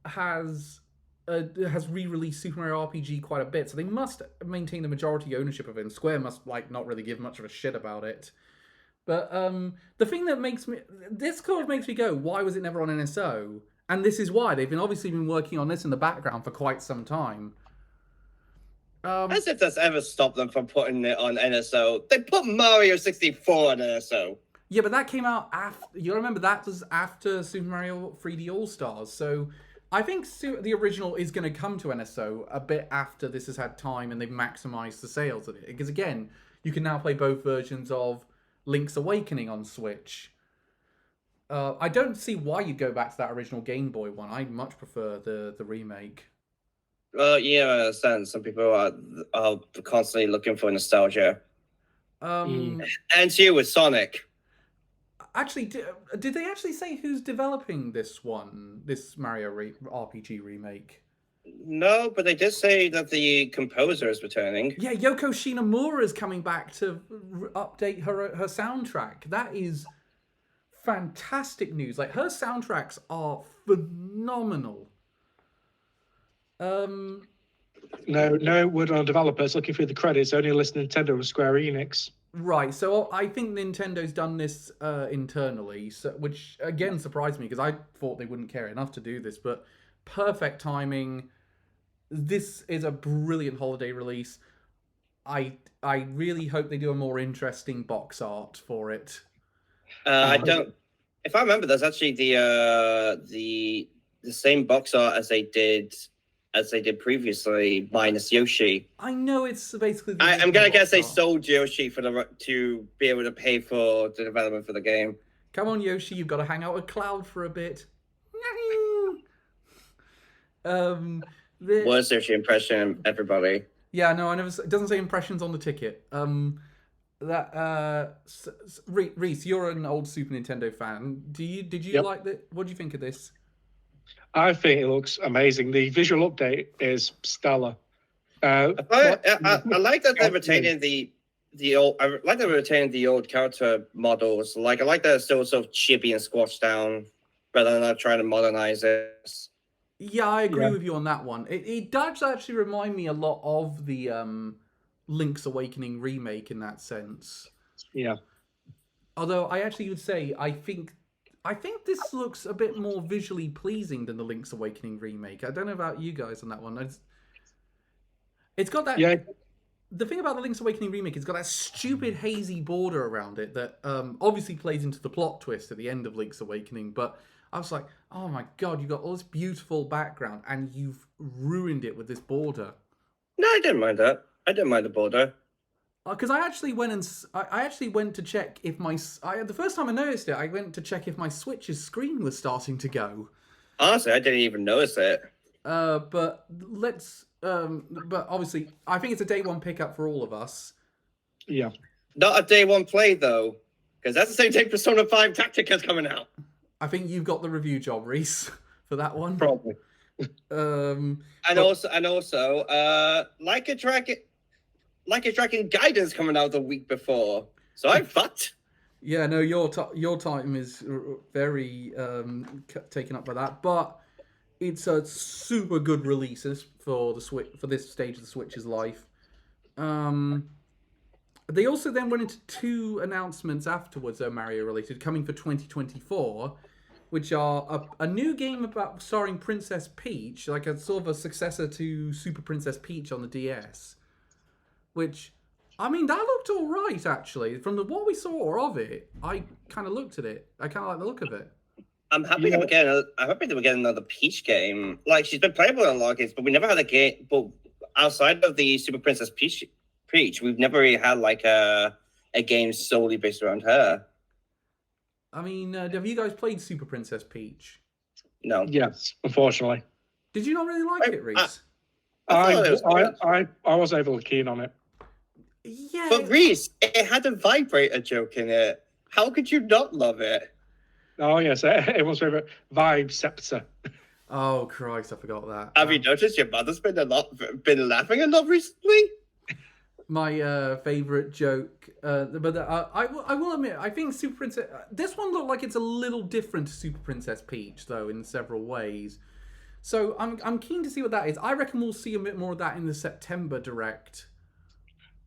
Speaker 1: has re-released Super Mario RPG quite a bit. So they must maintain the majority ownership of it. And Square must, not really give much of a shit about it. But the thing that makes me... This kind of makes me go, why was it never on NSO? And this is why. They've obviously been working on this in the background for quite some time.
Speaker 3: As if that's ever stopped them from putting it on NSO. They put Mario 64 on NSO.
Speaker 1: Yeah, but that came out after... You remember that was after Super Mario 3D All-Stars. So I think the original is going to come to NSO a bit after this has had time and they've maximized the sales of it. Because again, you can now play both versions of Link's Awakening on Switch. I don't see why you'd go back to that original Game Boy one. I much prefer the remake.
Speaker 3: Well, yeah, I understand. Some people are constantly looking for nostalgia. And you with Sonic.
Speaker 1: Actually, did they actually say who's developing this one, this Mario RPG remake?
Speaker 3: No, but they did say that the composer is returning.
Speaker 1: Yeah, Yoko Shinomura is coming back to update her soundtrack. That is fantastic news. Like, her soundtracks are phenomenal.
Speaker 2: No word on developers. Looking through the credits, only listed Nintendo and Square Enix.
Speaker 1: Right, so I think Nintendo's done this internally, which again surprised me because I thought they wouldn't care enough to do this, but perfect timing. This is a brilliant holiday release. I really hope they do a more interesting box art for it.
Speaker 3: I don't. If I remember, that's actually the same box art as they did previously, minus Yoshi.
Speaker 1: I know it's basically.
Speaker 3: I'm gonna guess they sold Yoshi to be able to pay for the development for the game.
Speaker 1: Come on, Yoshi, you've got to hang out with Cloud for a bit.
Speaker 3: Worst Yoshi impression, everybody.
Speaker 1: Yeah, no, I never. It doesn't say impressions on the ticket. Reese, you're an old Super Nintendo fan. Did you like that? What do you think of this?
Speaker 2: I think it looks amazing. The visual update is stellar.
Speaker 3: I like that they're retaining the old. I like that they're retaining the old character models. Like, I like that it's still sort of chibi and squashed down, rather than not trying to modernize it.
Speaker 1: Yeah, I agree with you on that one. It does actually remind me a lot of the Link's Awakening remake in that sense.
Speaker 2: Yeah.
Speaker 1: Although I actually would say I think this looks a bit more visually pleasing than the Link's Awakening remake. I don't know about you guys on that one. It's got that.
Speaker 2: Yeah.
Speaker 1: The thing about the Link's Awakening remake, it's got that stupid hazy border around it that obviously plays into the plot twist at the end of Link's Awakening. But I was like, oh my god, you've got all this beautiful background and you've ruined it with this border.
Speaker 3: No, I didn't mind that. I didn't mind the border.
Speaker 1: Because I actually went to check if the first time I noticed it, I went to check if my Switch's screen was starting to go.
Speaker 3: Honestly, I didn't even notice it.
Speaker 1: But obviously, I think it's a day one pickup for all of us.
Speaker 2: Yeah.
Speaker 3: Not a day one play though, because that's the same day Persona 5 Tactica's coming out.
Speaker 1: I think you've got the review job, Reese, for that one.
Speaker 3: Probably. Also, Like a Dragon Guidance coming out the week before, so I'm fucked.
Speaker 1: Yeah, no, your time is very taken up by that, but it's a super good release for the Switch for this stage of the Switch's life. They also then went into two announcements afterwards, Mario related, coming for 2024, which are a new game starring Princess Peach, like a sort of a successor to Super Princess Peach on the DS. Which, I mean, that looked all right, actually. From what we saw of it, I kind of looked at it. I kind of like the look of it.
Speaker 3: I'm happy that we're getting another Peach game. Like, she's been playable in a lot of games, but we never had a game. But outside of the Super Princess Peach, we've never really had like a game solely based around her.
Speaker 1: I mean, have you guys played Super Princess Peach?
Speaker 3: No.
Speaker 2: Yes, unfortunately.
Speaker 1: Did you not really like it, Reese?
Speaker 2: I was overly keen on it.
Speaker 1: Yeah.
Speaker 3: But Reese, it had a vibrator joke in it. How could you not love it?
Speaker 2: Oh yes, everyone's favorite Vibe Scepter.
Speaker 1: Oh Christ, I forgot that.
Speaker 3: Have you noticed your mother's been laughing a lot recently?
Speaker 1: My favorite joke, but I will admit, I think Super Princess. This one looked like it's a little different to Super Princess Peach, though, in several ways. So I'm keen to see what that is. I reckon we'll see a bit more of that in the September Direct.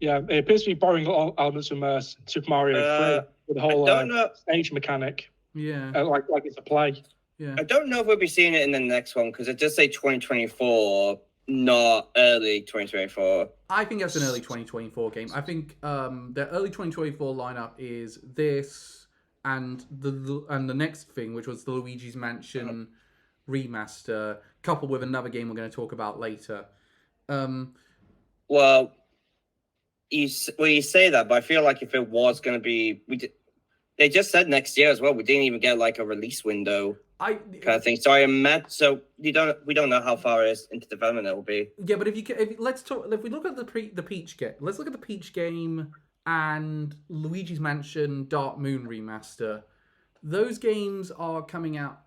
Speaker 2: Yeah, it appears to be borrowing elements from Super Mario 3 with the whole stage mechanic.
Speaker 1: Yeah,
Speaker 2: like it's a play.
Speaker 1: Yeah,
Speaker 3: I don't know if we'll be seeing it in the next one because it does say 2024, not early 2024.
Speaker 1: I think that's an early 2024 game. I think the early 2024 lineup is this and the next thing, which was the Luigi's Mansion remaster, coupled with another game we're going to talk about later.
Speaker 3: Well, you say that, but I feel like if it was going to be, they just said next year as well. We didn't even get like a release window kind of thing. So I imagine. So we don't know how far into development it will be.
Speaker 1: Yeah, but if we look at the Peach game, let's look at the Peach game and Luigi's Mansion Dark Moon Remaster. Those games are coming out.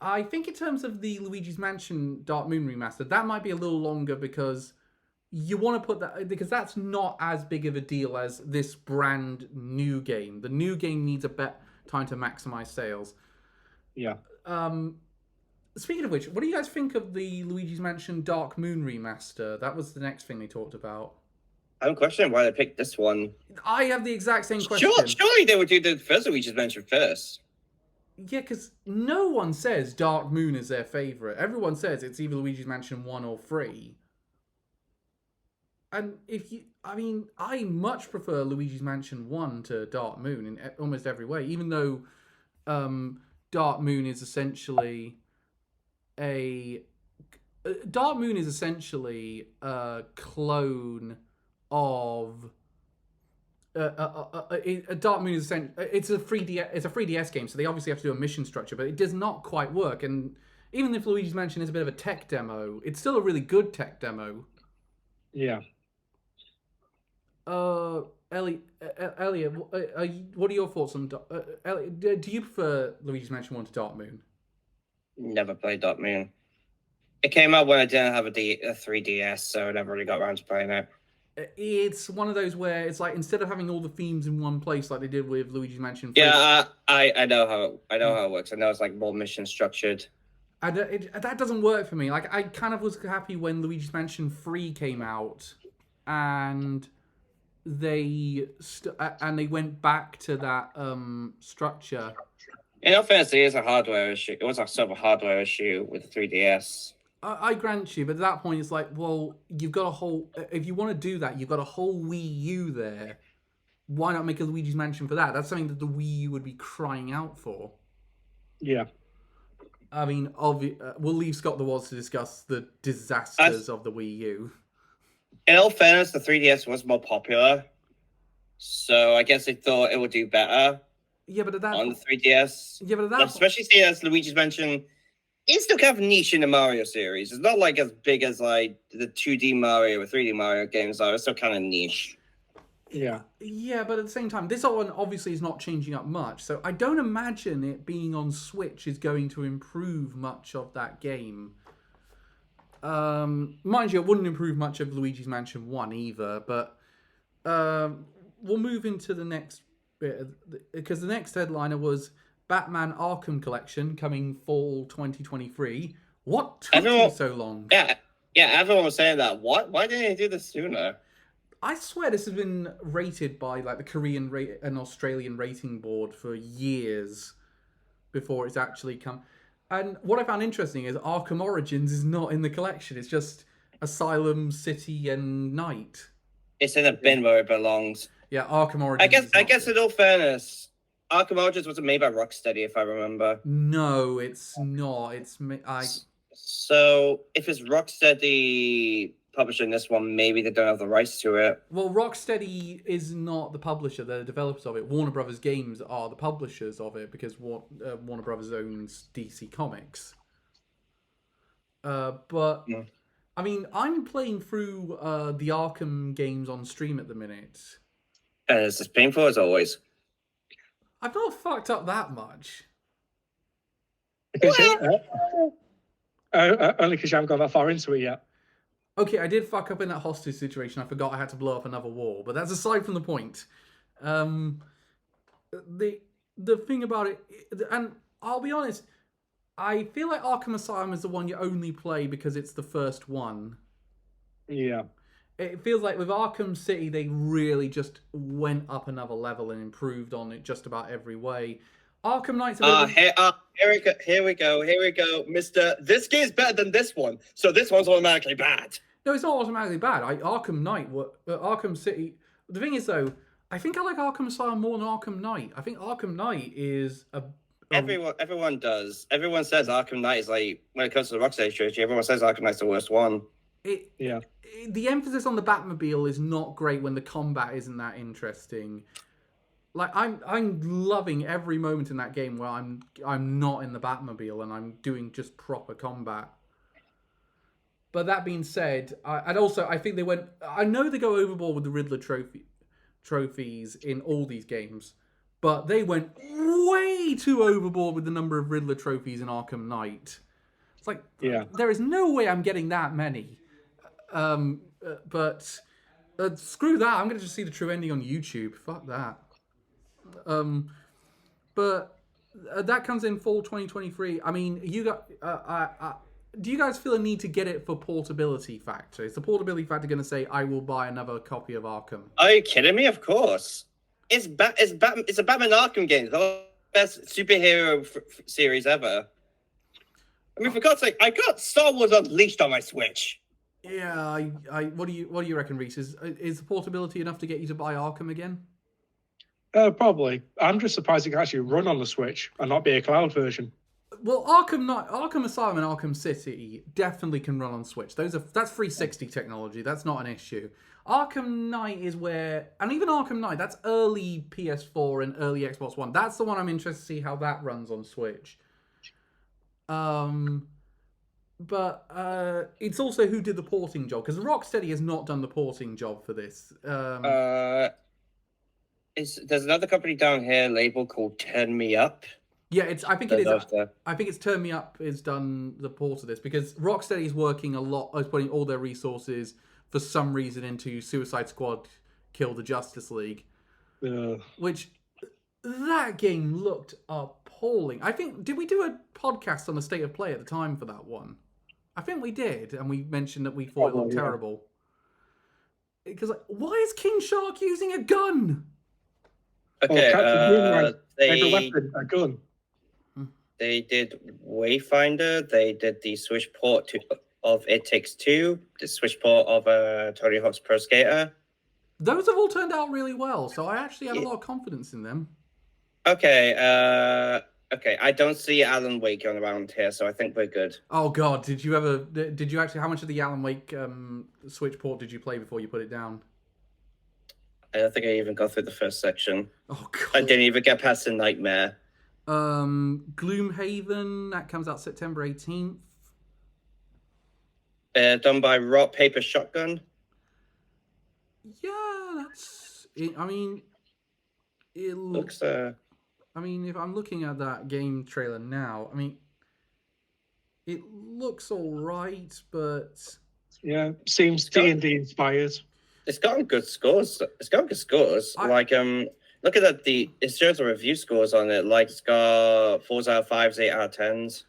Speaker 1: I think in terms of the Luigi's Mansion Dark Moon Remaster, that might be a little longer because you want to put that because that's not as big of a deal as this brand new game. The new game needs a bit time to maximize sales.
Speaker 2: Yeah.
Speaker 1: Speaking of which, what do you guys think of the Luigi's Mansion Dark Moon Remaster? That was the next thing they talked about.
Speaker 3: I'm questioning why they picked this one.
Speaker 1: I have the exact same question.
Speaker 3: Surely they would do the first Luigi's Mansion first.
Speaker 1: Yeah, because no one says Dark Moon is their favorite. Everyone says it's either Luigi's Mansion 1 or 3. And I much prefer Luigi's Mansion 1 to Dark Moon in almost every way, even though Dark Moon is essentially a clone of Dark Moon is it's a 3DS game, so they obviously have to do a mission structure, but it does not quite work. And even if Luigi's Mansion is a bit of a tech demo, it's still a really good tech demo.
Speaker 2: Yeah.
Speaker 1: Elliot, what are your thoughts on Elliot? Do you prefer Luigi's Mansion 1 to Dark Moon?
Speaker 3: Never played Dark Moon. It came out when I didn't have a 3DS, so I never really got around to playing it.
Speaker 1: It's one of those where it's like instead of having all the themes in one place like they did with Luigi's Mansion 3.
Speaker 3: Yeah, I know how it works. I know it's like more mission structured.
Speaker 1: That doesn't work for me. Like I kind of was happy when Luigi's Mansion 3 came out, and they went back to that structure.
Speaker 3: In all fairness, it is a hardware issue. It was a sort of a hardware issue with the 3DS.
Speaker 1: I grant you, but at that point, it's like, well, you've got a whole. If you want to do that, you've got a whole Wii U there. Why not make a Luigi's Mansion for that? That's something that the Wii U would be crying out for.
Speaker 2: Yeah.
Speaker 1: I mean, we'll leave Scott the Woz to discuss the disasters of the Wii U.
Speaker 3: In all fairness, the 3DS was more popular, so I guess they thought it would do better.
Speaker 1: Yeah, but
Speaker 3: on the 3DS.
Speaker 1: Yeah, but
Speaker 3: especially seeing as Luigi's Mansion. It's still kind of niche in the Mario series. It's not like as big as like the 2D Mario or 3D Mario games are. It's still kind of niche.
Speaker 2: Yeah.
Speaker 1: Yeah, but at the same time, this one obviously is not changing up much. So I don't imagine it being on Switch is going to improve much of that game. Mind you, it wouldn't improve much of Luigi's Mansion 1 either. But we'll move into the next bit. Because the next headliner was Batman Arkham Collection coming fall 2023. What took you so long?
Speaker 3: Yeah, everyone was saying that. What? Why didn't they do this sooner?
Speaker 1: I swear this has been rated by like the Korean and Australian rating board for years before it's actually come. And what I found interesting is Arkham Origins is not in the collection. It's just Asylum, City, and Night.
Speaker 3: It's in a bin where it belongs.
Speaker 1: Yeah, Arkham Origins.
Speaker 3: I guess in all fairness, Arkham Origins wasn't made by Rocksteady, if I remember.
Speaker 1: No, it's not.
Speaker 3: So if it's Rocksteady publishing this one, maybe they don't have the rights to it.
Speaker 1: Well, Rocksteady is not the publisher; they're the developers of it. Warner Brothers Games are the publishers of it because Warner Brothers owns DC Comics. But
Speaker 3: yeah.
Speaker 1: I mean, I'm playing through the Arkham games on stream at the minute.
Speaker 3: And it's as painful as always.
Speaker 1: I've not fucked up that much.
Speaker 2: Only because you haven't got that far into it yet.
Speaker 1: Okay, I did fuck up in that hostage situation. I forgot I had to blow up another wall, but that's aside from the point. The thing about it, and I'll be honest, I feel like Arkham Asylum is the one you only play because it's the first one.
Speaker 2: Yeah.
Speaker 1: It feels like with Arkham City, they really just went up another level and improved on it just about every way. Arkham Knight's
Speaker 3: here we go, Mister. This game's better than this one, so this one's automatically bad.
Speaker 1: No, it's not automatically bad. Arkham City. The thing is, though, I think I like Arkham Asylum more than Arkham Knight. I think Arkham Knight is
Speaker 3: Everyone does. Everyone says Arkham Knight is like, when it comes to the Rocksteady trilogy, everyone says Arkham Knight's the worst one.
Speaker 1: The emphasis on the Batmobile is not great when the combat isn't that interesting. Like I'm loving every moment in that game where I'm not in the Batmobile and I'm doing just proper combat. But that being said, I think they went. I know they go overboard with the Riddler trophies in all these games, but they went way too overboard with the number of Riddler trophies in Arkham Knight. It's like, there is no way I'm getting that many. But screw that. I'm going to just see the true ending on YouTube. Fuck that. But that comes in fall 2023. I mean, do you guys feel a need to get it for portability factor? Is the portability factor going to say, I will buy another copy of Arkham?
Speaker 3: Are you kidding me? Of course. It's a Batman Arkham game. The best superhero series ever. I mean, for God's sake, I got Star Wars Unleashed on my Switch.
Speaker 1: Yeah, what do you reckon, Reese? Is the portability enough to get you to buy Arkham again?
Speaker 2: Probably. I'm just surprised it can actually run on the Switch and not be a cloud version.
Speaker 1: Well, Arkham Asylum and Arkham City definitely can run on Switch. That's 360 technology. That's not an issue. Arkham Knight is where, and even Arkham Knight, that's early PS4 and early Xbox One. That's the one I'm interested to see how that runs on Switch. But it's also who did the porting job, because Rocksteady has not done the porting job for this.
Speaker 3: There's another company down here labeled called Turn Me Up.
Speaker 1: Yeah, I think it's Turn Me Up has done the port of this, because Rocksteady is working a lot, is putting all their resources for some reason into Suicide Squad Kill the Justice League. Which, that game looked appalling. I think, did we do a podcast on the state of play at the time for that one? I think we did, and we mentioned that we thought it looked terrible. Because, why is King Shark using a gun?
Speaker 3: Okay,
Speaker 2: a gun.
Speaker 3: They did Wayfinder. They did the Switch port of It Takes Two, the Switch port of Tony Hawk's Pro Skater.
Speaker 1: Those have all turned out really well, so I actually have a lot of confidence in them.
Speaker 3: Okay, I don't see Alan Wake going around here, so I think we're good.
Speaker 1: Oh God, did you actually? How much of the Alan Wake Switch port did you play before you put it down?
Speaker 3: I don't think I even got through the first section.
Speaker 1: Oh God,
Speaker 3: I didn't even get past the nightmare.
Speaker 1: Gloomhaven, that comes out September 18th.
Speaker 3: Done by Rock Paper Shotgun.
Speaker 1: Yeah, that's. I mean, it
Speaker 3: Looks.
Speaker 1: I mean, if I'm looking at that game trailer now, I mean, it looks all right, but
Speaker 2: yeah, seems D&D inspired.
Speaker 3: It's gotten good scores. Look at that. It shows the review scores on it. Like, it's got 4s out of 5s, 8 out of 10s.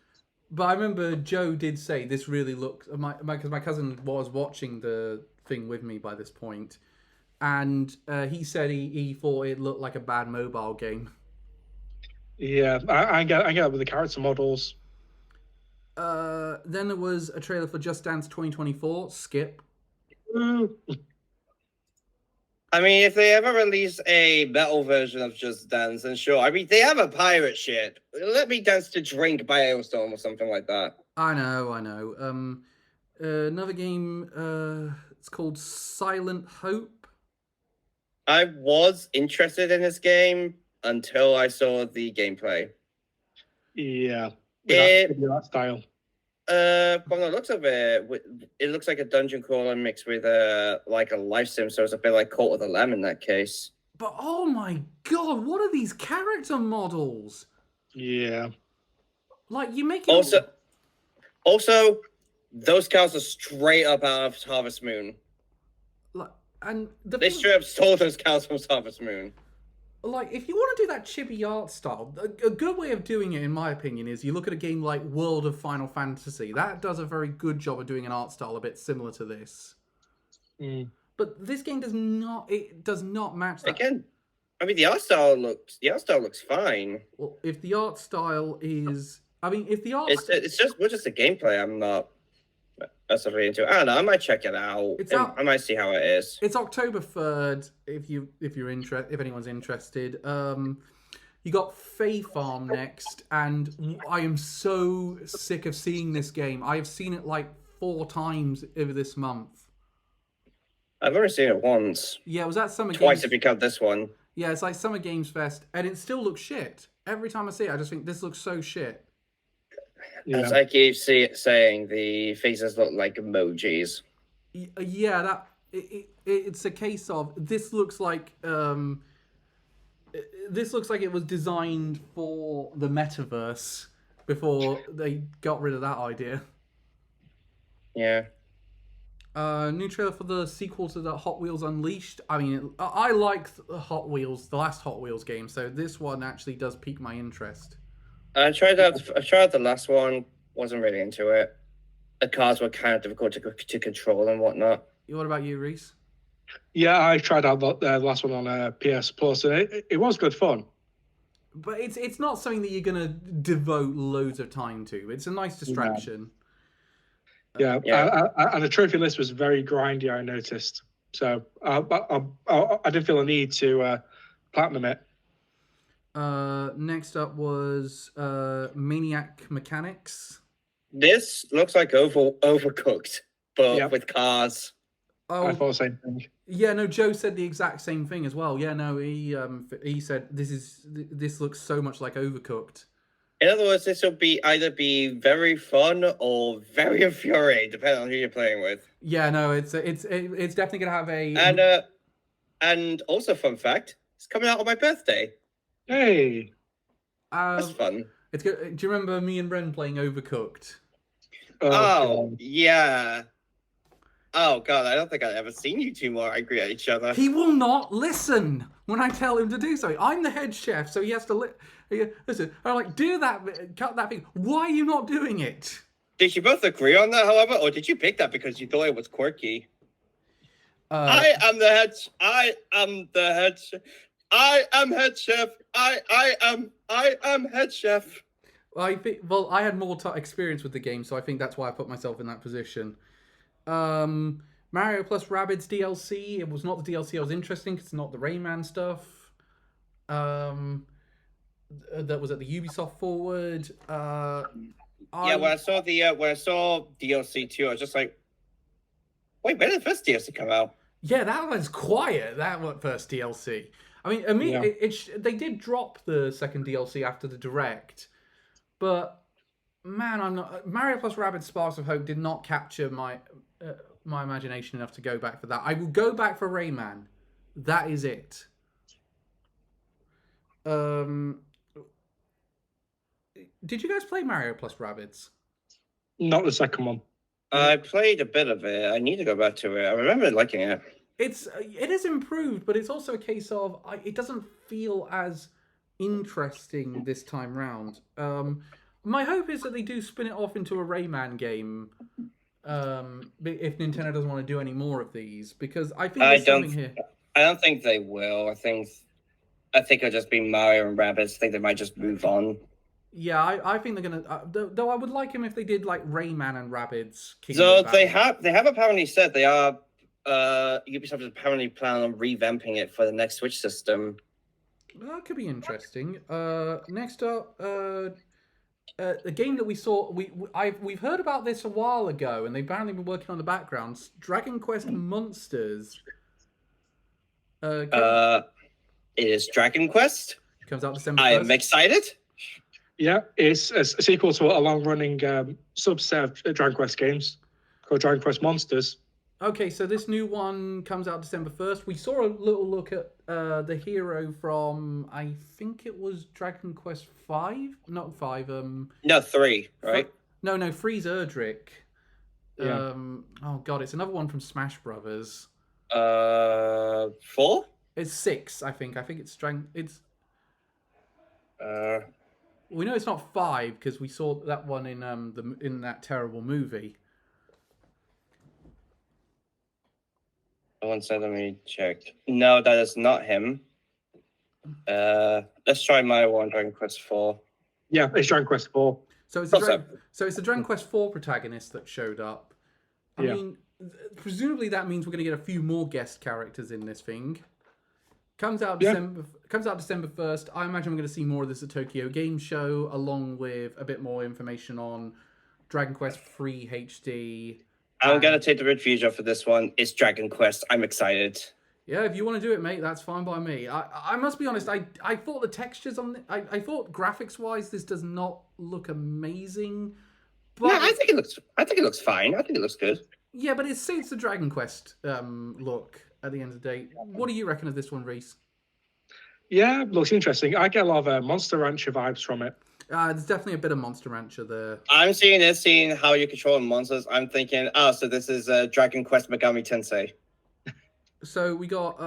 Speaker 1: But I remember Joe did say this really looks. Because my cousin was watching the thing with me by this point, and he said he thought it looked like a bad mobile game.
Speaker 2: Yeah, I get it with the character models.
Speaker 1: Then there was a trailer for Just Dance 2024. Skip.
Speaker 3: I mean, if they ever release a metal version of Just Dance, then sure. I mean, they have a pirate shit. Let Me Dance to Drink by Aerostorm or something like that.
Speaker 1: I know. Another game, it's called Silent Hope.
Speaker 3: I was interested in this game until I saw the gameplay.
Speaker 2: Yeah. That style.
Speaker 3: From the looks of it, it looks like a dungeon crawler mixed with like a life sim, so it's a bit like Cult of the Lamb in that case.
Speaker 1: But oh my God, what are these character models?
Speaker 2: Yeah.
Speaker 1: Like, you make
Speaker 3: it... Also, those cows are straight up out of Harvest Moon.
Speaker 1: Like, and
Speaker 3: they straight up stole those cows from Harvest Moon.
Speaker 1: Like, if you want to do that chibi art style, a good way of doing it, in my opinion, is you look at a game like World of Final Fantasy. That does a very good job of doing an art style a bit similar to this. But this game does not. It does not match that.
Speaker 3: Again, I mean, the art style looks fine.
Speaker 1: Well, if the art style is,
Speaker 3: we're just a gameplay. I'm not. That's really into it. I don't know. I might check it out. I might see how it is.
Speaker 1: It's October 3rd. If anyone's interested. You got Fae Farm next, and I am so sick of seeing this game. I have seen it like 4 times over this month.
Speaker 3: I've only seen it once.
Speaker 1: Yeah, it was at Summer
Speaker 3: Twice
Speaker 1: Games.
Speaker 3: if you count this one.
Speaker 1: Yeah, it's like Summer Games Fest, and it still looks shit. Every time I see it, I just think this looks so shit.
Speaker 3: As I keep saying, the faces look like emojis.
Speaker 1: Yeah, it's a case of this looks like it was designed for the metaverse before they got rid of that idea.
Speaker 3: Yeah.
Speaker 1: New trailer for the sequel to the Hot Wheels Unleashed. I mean, I like Hot Wheels, the last Hot Wheels game, so this one actually does pique my interest.
Speaker 3: I tried the last one. Wasn't really into it. The cars were kind of difficult to control and whatnot.
Speaker 1: What about you, Reese?
Speaker 2: Yeah, I tried out the last one on PS Plus, and it was good fun.
Speaker 1: But it's not something that you're gonna devote loads of time to. It's a nice distraction.
Speaker 2: Yeah. And the trophy list was very grindy, I noticed. So I didn't feel a need to platinum it.
Speaker 1: Next up was Maniac Mechanics.
Speaker 3: This looks like Overcooked, but with cars.
Speaker 1: Oh,
Speaker 2: I thought the same thing.
Speaker 1: Yeah, no, Joe said the exact same thing as well. Yeah, no, he said this looks so much like Overcooked.
Speaker 3: In other words, this will either be very fun or very infuriating, depending on who you're playing with.
Speaker 1: Yeah, no, it's definitely gonna have a
Speaker 3: and also fun fact, it's coming out on my birthday.
Speaker 2: Hey,
Speaker 3: that's fun.
Speaker 1: It's good. Do you remember me and Ren playing Overcooked?
Speaker 3: Oh yeah. Oh god, I don't think I've ever seen you two more angry at each other.
Speaker 1: He will not listen when I tell him to do something. I'm the head chef, so he has to listen. I'm like, do that, cut that thing. Why are you not doing it?
Speaker 3: Did you both agree on that, however, or did you pick that because you thought it was quirky? I am the head. I am the head. I am head chef. I am head chef.
Speaker 1: Well, I had more experience with the game, so I think that's why I put myself in that position. Mario plus Rabbids DLC. It was not the DLC I was interested in because it's not the Rayman stuff. That was at the Ubisoft Forward.
Speaker 3: When I saw DLC 2, I was just like, wait, when did the first DLC come out?
Speaker 1: Yeah, that was quiet. That was first DLC. I mean, they did drop the second DLC after the Direct, but man, I'm not. Mario plus Rabbids Sparks of Hope did not capture my imagination enough to go back for that. I will go back for Rayman. That is it. Did you guys play Mario plus Rabbids?
Speaker 2: Not the second one.
Speaker 3: I played a bit of it. I need to go back to it. I remember liking it.
Speaker 1: It is improved, but it's also a case of it doesn't feel as interesting this time round. My hope is that they do spin it off into a Rayman game. If Nintendo doesn't want to do any more of these, because I think there's something here.
Speaker 3: I don't think they will. I think it'll just be Mario and Rabbids. I think they might just move on.
Speaker 1: Yeah, I think they're gonna. Though I would like him if they did like Rayman and Rabbids.
Speaker 3: So they have apparently said they are. Ubisoft is apparently planning on revamping it for the next Switch system.
Speaker 1: That could be interesting. Next up, a game that we saw. We've heard about this a while ago, and they've apparently been working on the backgrounds. Dragon Quest Monsters.
Speaker 3: It is Dragon Quest.
Speaker 1: Comes out December 1st.
Speaker 3: I am excited.
Speaker 2: Yeah, it's a sequel to a long-running subset of Dragon Quest games called Dragon Quest Monsters.
Speaker 1: Okay, so this new one comes out December 1st. We saw a little look at the hero from, I think it was Dragon Quest 5? Not 5.
Speaker 3: No, 3, right?
Speaker 1: No, Freeze Erdrick.
Speaker 2: Yeah.
Speaker 1: Oh god, it's another one from Smash Brothers.
Speaker 3: 4?
Speaker 1: It's 6, I think. I think it's we know it's not 5 because we saw that one in that terrible movie.
Speaker 3: One second, let me check. No, that is not him. Let's try my one, Dragon Quest 4.
Speaker 2: Yeah, it's Dragon Quest 4.
Speaker 1: So it's the Dragon Quest 4 protagonist that showed up. I mean, presumably that means we're going to get a few more guest characters in this thing. Comes out December 1st. I imagine we're going to see more of this at Tokyo Game Show, along with a bit more information on Dragon Quest 3 HD.
Speaker 3: I'm going to take the refugio for this one. It's Dragon Quest. I'm excited.
Speaker 1: Yeah, if you want to do it, mate, that's fine by me. I must be honest, I thought the textures on I thought graphics-wise this does not look amazing, But
Speaker 3: No, I think it looks fine. I think it looks good.
Speaker 1: yeah, but it suits the Dragon Quest look at the end of the day. What do you reckon of this one, Reese?
Speaker 2: Yeah, looks interesting. I get a lot of Monster Rancher vibes from it.
Speaker 1: There's definitely a bit of Monster Rancher there.
Speaker 3: I'm seeing how you control monsters. I'm thinking, so this is Dragon Quest Megami Tensei.
Speaker 1: So we got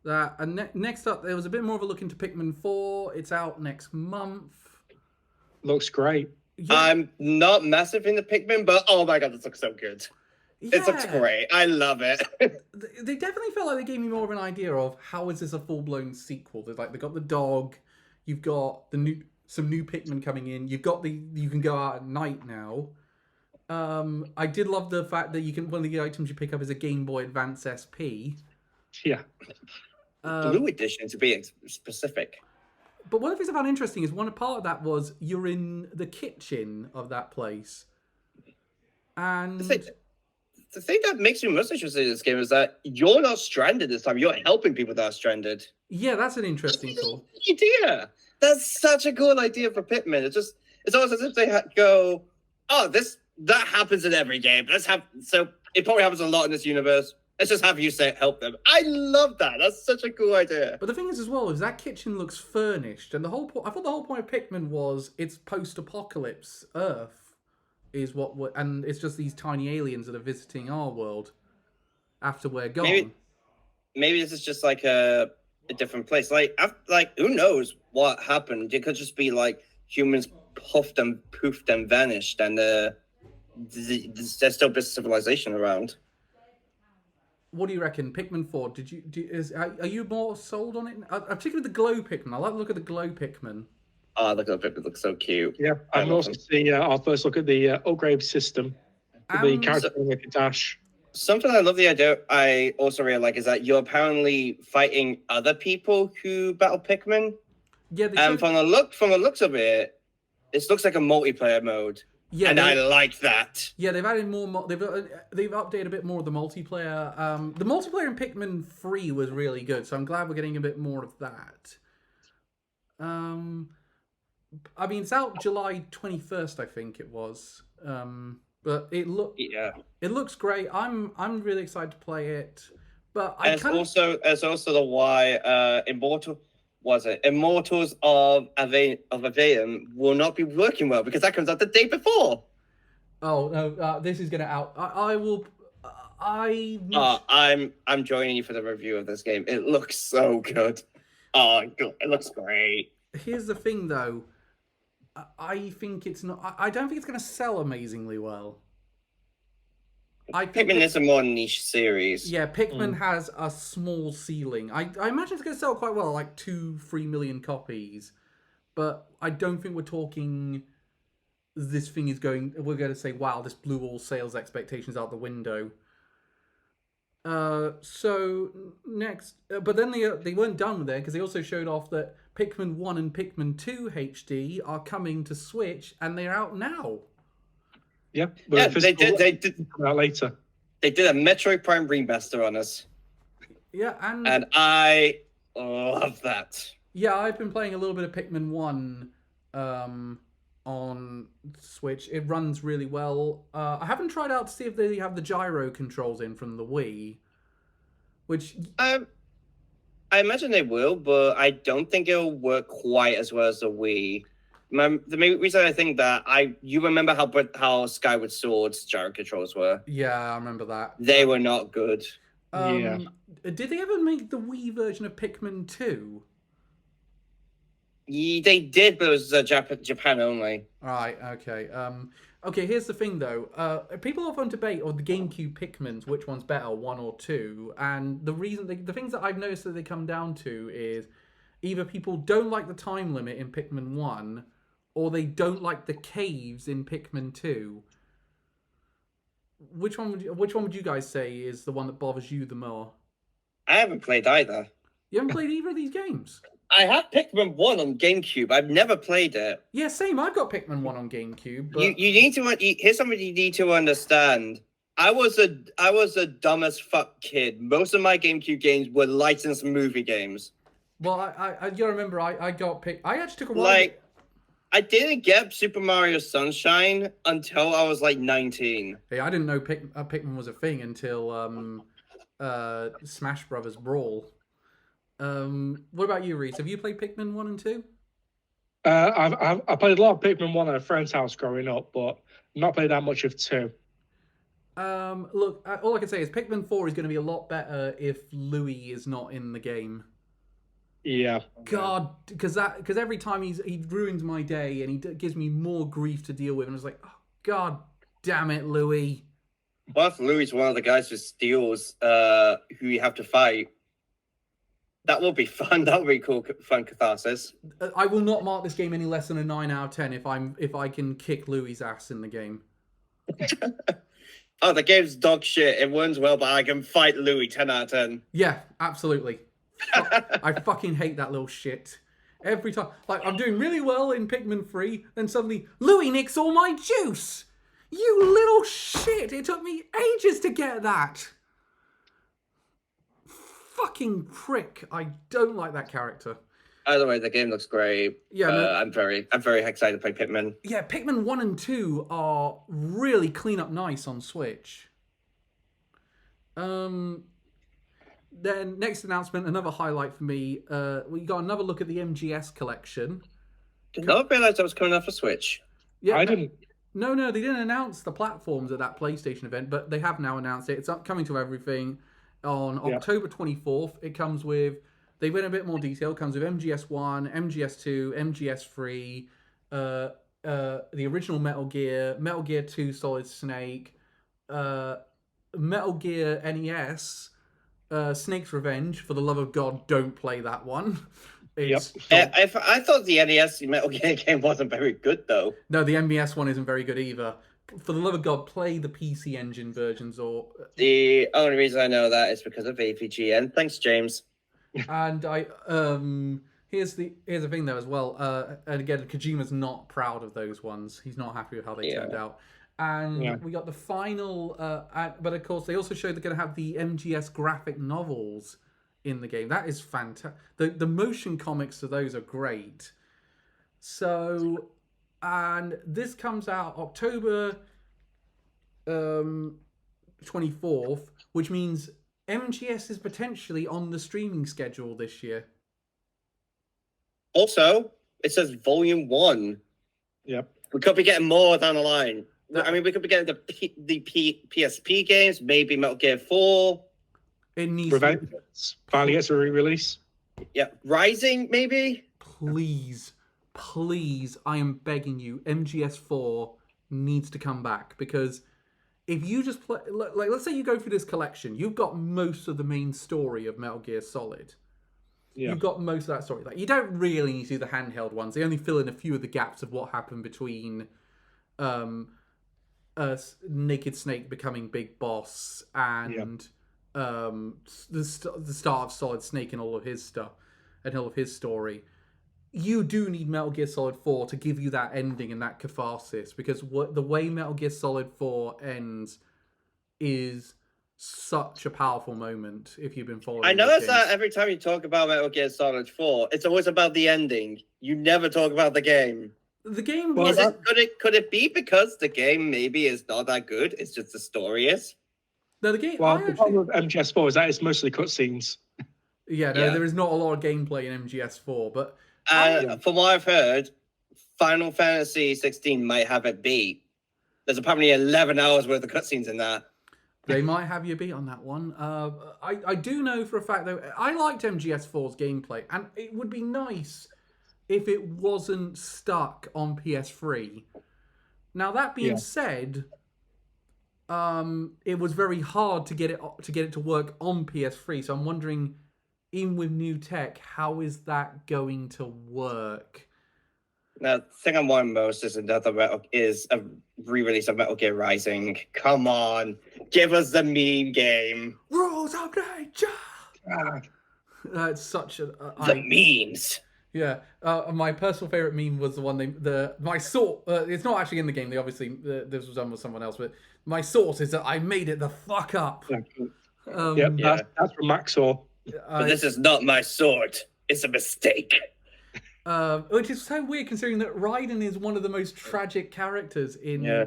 Speaker 1: that, and next up there was a bit more of a look into Pikmin 4. It's out next month.
Speaker 2: Looks great.
Speaker 1: Yeah.
Speaker 3: I'm not massive into Pikmin, but oh my god, this looks so good.
Speaker 1: Yeah.
Speaker 3: It looks great. I love it.
Speaker 1: They definitely felt like they gave me more of an idea of how is this a full-blown sequel. There's like they got the dog, you've got some new Pikmin coming in, you can go out at night now. I did love the fact that one of the items you pick up is a Game Boy Advance SP.
Speaker 2: Yeah.
Speaker 3: Blue edition to be specific.
Speaker 1: But one of the things I found interesting is one part of that was you're in the kitchen of that place. And
Speaker 3: the thing that makes me most interested in this game is that you're not stranded this time. You're helping people that are stranded.
Speaker 1: Yeah, that's an interesting cool
Speaker 3: idea. That's such a cool idea for Pikmin. It's almost as if they go, oh, that happens in every game. So it probably happens a lot in this universe. Let's just have you help them. I love that. That's such a cool idea.
Speaker 1: But the thing is, as well, is that kitchen looks furnished, and I thought the whole point of Pikmin was it's post-apocalypse Earth, and it's just these tiny aliens that are visiting our world after we're gone.
Speaker 3: Maybe this is just like a different place. Like who knows what happened? It could just be like humans puffed and poofed and vanished, and there's still a civilization around.
Speaker 1: What do you reckon, Pikmin 4? Are you more sold on it? Particularly the glow Pikmin. I like the look of the glow Pikmin.
Speaker 3: Oh, look at the Pikmin. Looks so cute.
Speaker 2: Yeah, and also see our first look at the upgrade system. The character with a dash.
Speaker 3: Something I love the idea. I also really like is that you're apparently fighting other people who battle Pikmin.
Speaker 1: Yeah,
Speaker 3: and from the looks of it, this looks like a multiplayer mode. Yeah, and I like that.
Speaker 1: Yeah, they've added more. They've updated a bit more of the multiplayer. The multiplayer in Pikmin 3 was really good, so I'm glad we're getting a bit more of that. I mean, it's out July 21st, I think it was. But it looks great. I'm really excited to play it. But it's
Speaker 3: also the why Immortals of Aveum will not be working well because that comes out the day before.
Speaker 1: Oh no, this is gonna out.
Speaker 3: I'm joining you for the review of this game. It looks so good. Oh, it looks great.
Speaker 1: Here's the thing, though. I think it's not. I don't think it's gonna sell amazingly well.
Speaker 3: Pikmin is a more niche series.
Speaker 1: Yeah, Pikmin has a small ceiling. I imagine it's going to sell quite well, like 2-3 million copies. But I don't think we're talking. This thing is going. We're going to say, wow, this blew all sales expectations out the window. So next, but then they weren't done there because they also showed off that Pikmin 1 and Pikmin 2 HD are coming to Switch, and they're out now.
Speaker 2: Yeah,
Speaker 3: they did
Speaker 2: come out later.
Speaker 3: They did a Metroid Prime remaster on us.
Speaker 1: Yeah,
Speaker 3: and I love that.
Speaker 1: Yeah, I've been playing a little bit of Pikmin 1 on Switch. It runs really well. I haven't tried out to see if they have the gyro controls in from the Wii, which
Speaker 3: I imagine they will, but I don't think it'll work quite as well as the Wii. The main reason I think that you remember how Skyward Sword's gyro controls were?
Speaker 1: Yeah, I remember that.
Speaker 3: They were not good.
Speaker 2: Yeah.
Speaker 1: Did they ever make the Wii version of Pikmin 2?
Speaker 3: They did, but it was Japan only.
Speaker 1: Right. Okay. Okay. Here's the thing, though. People often debate on the GameCube Pikmins, which one's better, 1 or 2, and the things that I've noticed that they come down to is either people don't like the time limit in Pikmin 1. Or they don't like the caves in Pikmin 2. Which one would you guys say is the one that bothers you the more?
Speaker 3: I haven't played either.
Speaker 1: You haven't played either of these games?
Speaker 3: I have Pikmin 1 on GameCube. I've never played it.
Speaker 1: Yeah, same. I've got Pikmin 1 on GameCube. But...
Speaker 3: You need to. Here's something you need to understand. I was a dumb as fuck kid. Most of my GameCube games were licensed movie games.
Speaker 1: Well, I you remember I got picked. I actually took a while.
Speaker 3: Like, I didn't get Super Mario Sunshine until I was like 19.
Speaker 1: Hey, I didn't know Pikmin was a thing until Smash Brothers Brawl. What about you, Reese? Have you played Pikmin 1 and 2?
Speaker 2: I played a lot of Pikmin 1 at a friend's house growing up, but not played that much of 2.
Speaker 1: Look, all I can say is Pikmin 4 is going to be a lot better if Louis is not in the game.
Speaker 2: Yeah.
Speaker 1: God, because every time he ruins my day and he gives me more grief to deal with, and I was like, oh, God damn it, Louis.
Speaker 3: What if Louis is one of the guys who steals who you have to fight? That will be fun. That will be cool, fun catharsis.
Speaker 1: I will not mark this game any less than a 9 out of 10 if I can kick Louis' ass in the game.
Speaker 3: Oh, the game's dog shit. It runs well, but I can fight Louis 10 out of 10.
Speaker 1: Yeah, absolutely. I fucking hate that little shit. Every time, like, I'm doing really well in Pikmin 3, then suddenly, Louis nicks all my juice! You little shit! It took me ages to get that! Fucking prick. I don't like that character.
Speaker 3: Either way, the game looks great.
Speaker 1: Yeah, no,
Speaker 3: I'm very excited to play Pikmin.
Speaker 1: Yeah, Pikmin 1 and 2 are really clean up nice on Switch. Then next announcement, another highlight for me. We got another look at the MGS collection.
Speaker 3: Did not realize that was coming off for Switch.
Speaker 2: Yeah, I didn't.
Speaker 1: No, they didn't announce the platforms at that PlayStation event, but they have now announced it. It's coming to everything on October 24th. It comes with, they went a bit more detail. It comes with MGS1, MGS2, MGS3, the original Metal Gear 2 Solid Snake, Metal Gear NES, Snake's Revenge. For the love of God, don't play that one. I
Speaker 3: thought the NES Metal Gear game wasn't very good, though.
Speaker 1: No, the NES one isn't very good either. For the love of God, play the PC Engine versions. Or
Speaker 3: the only reason I know that is because of APG. And thanks, James.
Speaker 1: And here's the thing though as well. And again, Kojima's not proud of those ones. He's not happy with how they turned out. And we got the final, but of course they also showed they're going to have the MGS graphic novels in the game. That is fantastic. The motion comics of those are great. So, and this comes out October 24th, which means MGS is potentially on the streaming schedule this year.
Speaker 3: Also, it says Volume 1.
Speaker 2: Yep.
Speaker 3: We could be getting more down the line. I mean, we could be getting the PSP games, maybe Metal Gear 4.
Speaker 1: It needs
Speaker 2: Revenge finally gets a re-release.
Speaker 3: Yeah, Rising, maybe?
Speaker 1: Please, I am begging you, MGS4 needs to come back, because if you just play, like, let's say you go through this collection, you've got most of the main story of Metal Gear Solid. Yeah. You've got most of that story. Like, you don't really need to do the handheld ones. They only fill in a few of the gaps of what happened between Naked Snake becoming Big Boss and the start of Solid Snake and all of his stuff and all of his story. You do need Metal Gear Solid 4 to give you that ending and that catharsis, because the way Metal Gear Solid 4 ends is such a powerful moment if you've been following.
Speaker 3: I notice that every time you talk about Metal Gear Solid 4, it's always about the ending. You never talk about the game.
Speaker 1: The game
Speaker 3: was... Could it be because the game maybe is not that good? It's just the story is?
Speaker 1: No, the game...
Speaker 2: Well, the problem with MGS4 is that it's mostly cutscenes.
Speaker 1: There is not a lot of gameplay in MGS4, but...
Speaker 3: From what I've heard, Final Fantasy 16 might have it beat. There's apparently 11 hours worth of cutscenes in that.
Speaker 1: They might have you beat on that one. I do know for a fact, though, I liked MGS4's gameplay, and it would be nice if it wasn't stuck on PS3. Now, that being said, it was very hard to get it to work on PS3, so I'm wondering, even with new tech, how is that going to work?
Speaker 3: Now, the thing I'm wanting most is a re-release of Metal Gear Rising. Come on, give us the meme game.
Speaker 1: Rules of nature. It's such a
Speaker 3: the memes.
Speaker 1: Yeah, my personal favorite meme was the one my source. It's not actually in the game. They obviously this was done with someone else, but my source is that I made it the fuck up.
Speaker 2: That's from Maxor.
Speaker 3: But this is not my sword. It's a mistake.
Speaker 1: Which is so weird considering that Raiden is one of the most tragic characters in.
Speaker 3: Yeah.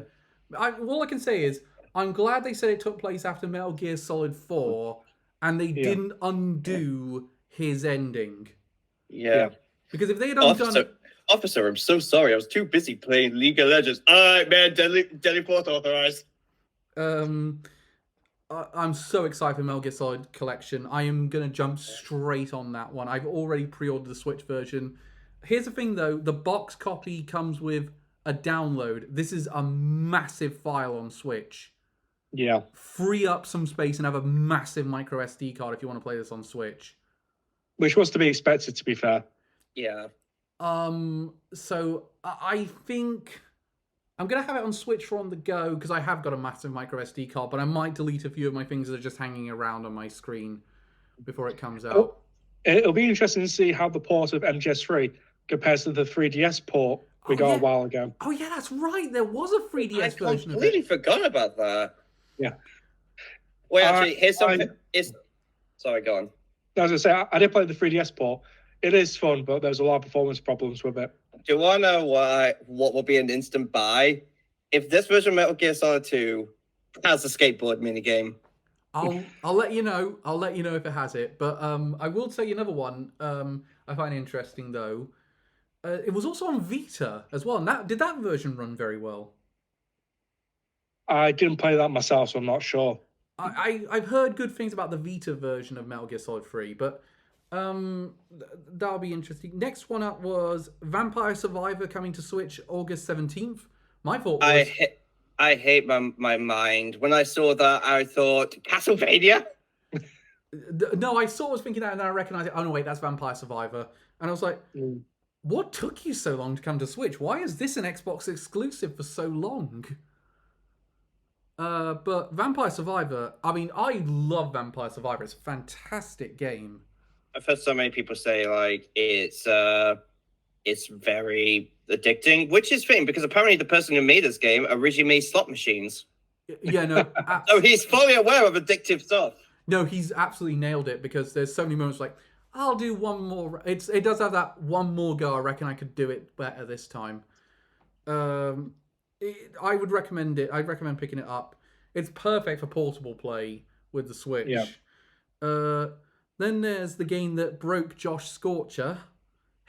Speaker 1: All I can say is I'm glad they said it took place after Metal Gear Solid 4, and they didn't undo his ending.
Speaker 3: Yeah.
Speaker 1: Because if they had undone.
Speaker 3: Officer, I'm so sorry. I was too busy playing League of Legends. All right, man. Deadly Force authorized.
Speaker 1: I'm so excited for Metal Gear Solid Collection. I am going to jump straight on that one. I've already pre-ordered the Switch version. Here's the thing, though. The box copy comes with a download. This is a massive file on Switch.
Speaker 2: Yeah.
Speaker 1: Free up some space and have a massive micro SD card if you want to play this on Switch.
Speaker 2: Which was to be expected, to be fair.
Speaker 3: Yeah.
Speaker 1: So I think I'm going to have it on Switch for on the go because I have got a massive micro SD card, but I might delete a few of my things that are just hanging around on my screen before it comes out.
Speaker 2: It'll be interesting to see how the port of MGS3 compares to the 3DS port we got a while ago.
Speaker 1: Oh, yeah, that's right. There was a 3DS version of it.
Speaker 3: I completely forgot about that.
Speaker 2: Yeah.
Speaker 3: Wait, actually, here's something. Sorry, go on.
Speaker 2: I was going to say, I did play the 3DS port. It is fun, but there's a lot of performance problems with it.
Speaker 3: Do you want to know what will be an instant buy? If this version of Metal Gear Solid 2 has a skateboard minigame.
Speaker 1: I'll let you know. I'll let you know if it has it. But I will tell you another one I find interesting, though. It was also on Vita as well. And did that version run very well?
Speaker 2: I didn't play that myself, so I'm not sure.
Speaker 1: I've heard good things about the Vita version of Metal Gear Solid 3, but that'll be interesting. Next one up was Vampire Survivor coming to Switch August 17th. My thought was...
Speaker 3: I hate my mind. When I saw that, I thought, Castlevania?
Speaker 1: No, I was thinking that and then I recognized it. Oh, no, wait, that's Vampire Survivor. And I was like, what took you so long to come to Switch? Why is this an Xbox exclusive for so long? But Vampire Survivor, I mean, I love Vampire Survivor. It's a fantastic game.
Speaker 3: I've heard so many people say, like, it's very addicting, which is fitting because apparently the person who made this game originally made slot machines.
Speaker 1: Yeah, no.
Speaker 3: So he's fully aware of addictive stuff.
Speaker 1: No, he's absolutely nailed it because there's so many moments like, I'll do one more. It does have that one more go. I reckon I could do it better this time. I would recommend it. I'd recommend picking it up. It's perfect for portable play with the Switch.
Speaker 2: Yeah.
Speaker 1: Then there's the game that broke Josh Scorcher,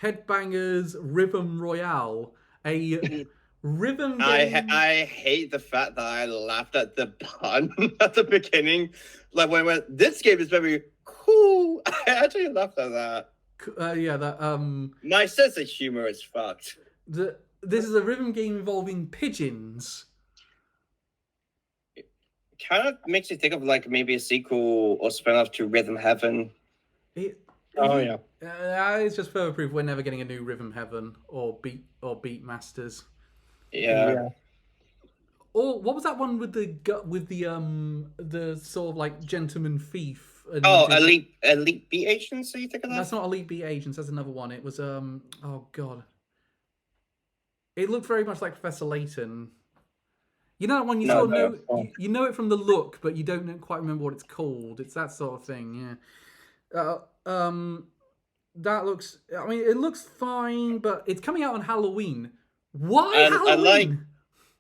Speaker 1: Headbangers Rhythm Royale, a rhythm game.
Speaker 3: I hate the fact that I laughed at the pun at the beginning. Like when I went, this game is very cool. I actually laughed at that. My sense of humor is fucked.
Speaker 1: This is a rhythm game involving pigeons.
Speaker 3: It kind of makes you think of like maybe a sequel or spin-off to Rhythm Heaven.
Speaker 1: It's just further proof we're never getting a new Rhythm Heaven or Beat Masters.
Speaker 3: Yeah.
Speaker 1: Or what was that one with the sort of like gentleman thief?
Speaker 3: Elite Beat Agents. So you think of that?
Speaker 1: That's not Elite Beat Agents. That's another one. It was oh god. It looked very much like Professor Layton. You know when you you know it from the look, but you don't quite remember what it's called. It's that sort of thing. Yeah. That looks. I mean, it looks fine, but it's coming out on Halloween. Why Halloween?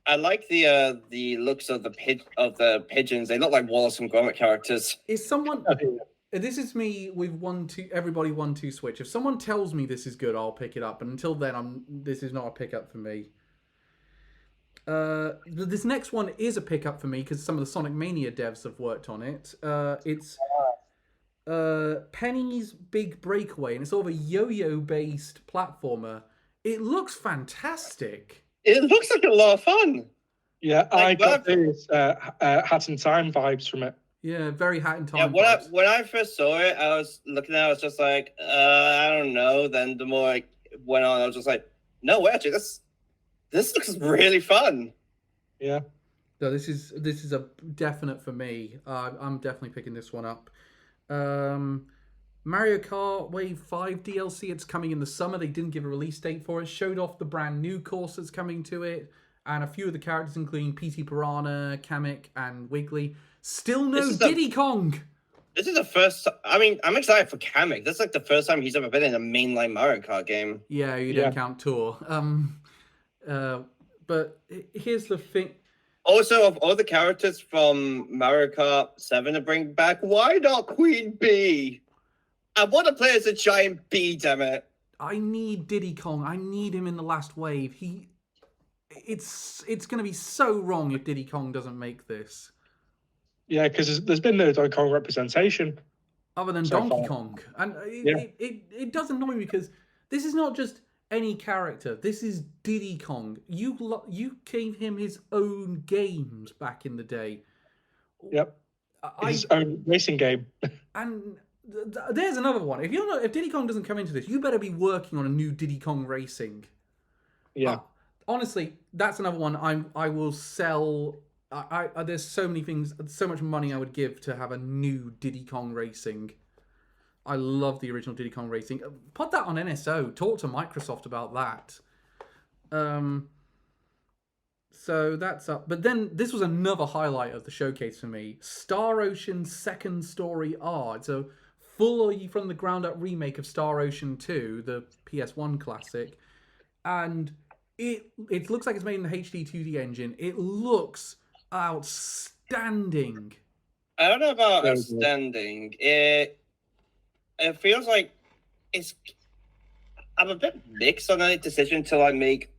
Speaker 3: I like the looks of the pigeons. They look like Wallace and Gromit characters.
Speaker 1: Is someone? This is me with everybody 1-2 Switch. If someone tells me this is good, I'll pick it up. But until then, this is not a pickup for me. This next one is a pickup for me because some of the Sonic Mania devs have worked on it. It's Penny's Big Breakaway, and it's sort of a yo-yo based platformer. It looks fantastic.
Speaker 3: It looks like a lot of fun.
Speaker 2: Yeah, I got these Hat in Time vibes from it.
Speaker 1: Yeah, very Hat in Time.
Speaker 3: Yeah, when I first saw it, I was looking at it, I was just like, I don't know. Then the more I went on, I was just like, no, actually, this looks really fun.
Speaker 2: Yeah.
Speaker 1: So this is a definite for me. I'm definitely picking this one up. Mario Kart Wave 5 DLC, it's coming in the summer. They didn't give a release date for it. Showed off the brand new course that's coming to it. And a few of the characters, including PT Piranha, Kamek, and Wiggly. Still no Diddy Kong.
Speaker 3: This is the first. I mean, I'm excited for Kamek. This is like the first time he's ever been in a mainline Mario Kart game.
Speaker 1: Yeah, you don't count Tour. But here's the thing.
Speaker 3: Also, of all the characters from Mario Kart 7 to bring back, why not Queen Bee? I want to play as a giant bee, damn it.
Speaker 1: I need Diddy Kong. I need him in the last wave. It's going to be so wrong if Diddy Kong doesn't make this.
Speaker 2: Yeah, because there's been no Donkey Kong representation.
Speaker 1: Other than
Speaker 2: so
Speaker 1: Donkey
Speaker 2: far.
Speaker 1: Kong. And it does annoy me because this is not just any character. This is Diddy Kong. You gave him his own games back in the day.
Speaker 2: Yep. His own racing game.
Speaker 1: And there's another one. If Diddy Kong doesn't come into this, you better be working on a new Diddy Kong Racing.
Speaker 2: Yeah.
Speaker 1: Honestly, that's another one I will sell. There's so many things, so much money I would give to have a new Diddy Kong Racing. I love the original Diddy Kong Racing. Put that on NSO. Talk to Microsoft about that. So that's up. But then this was another highlight of the showcase for me. Star Ocean's second story R. It's a fully from the ground up remake of Star Ocean 2, the PS1 classic. And it looks like it's made in the HD 2D engine. It looks outstanding.
Speaker 3: I don't know about outstanding. It feels like I'm a bit mixed on the decision to like make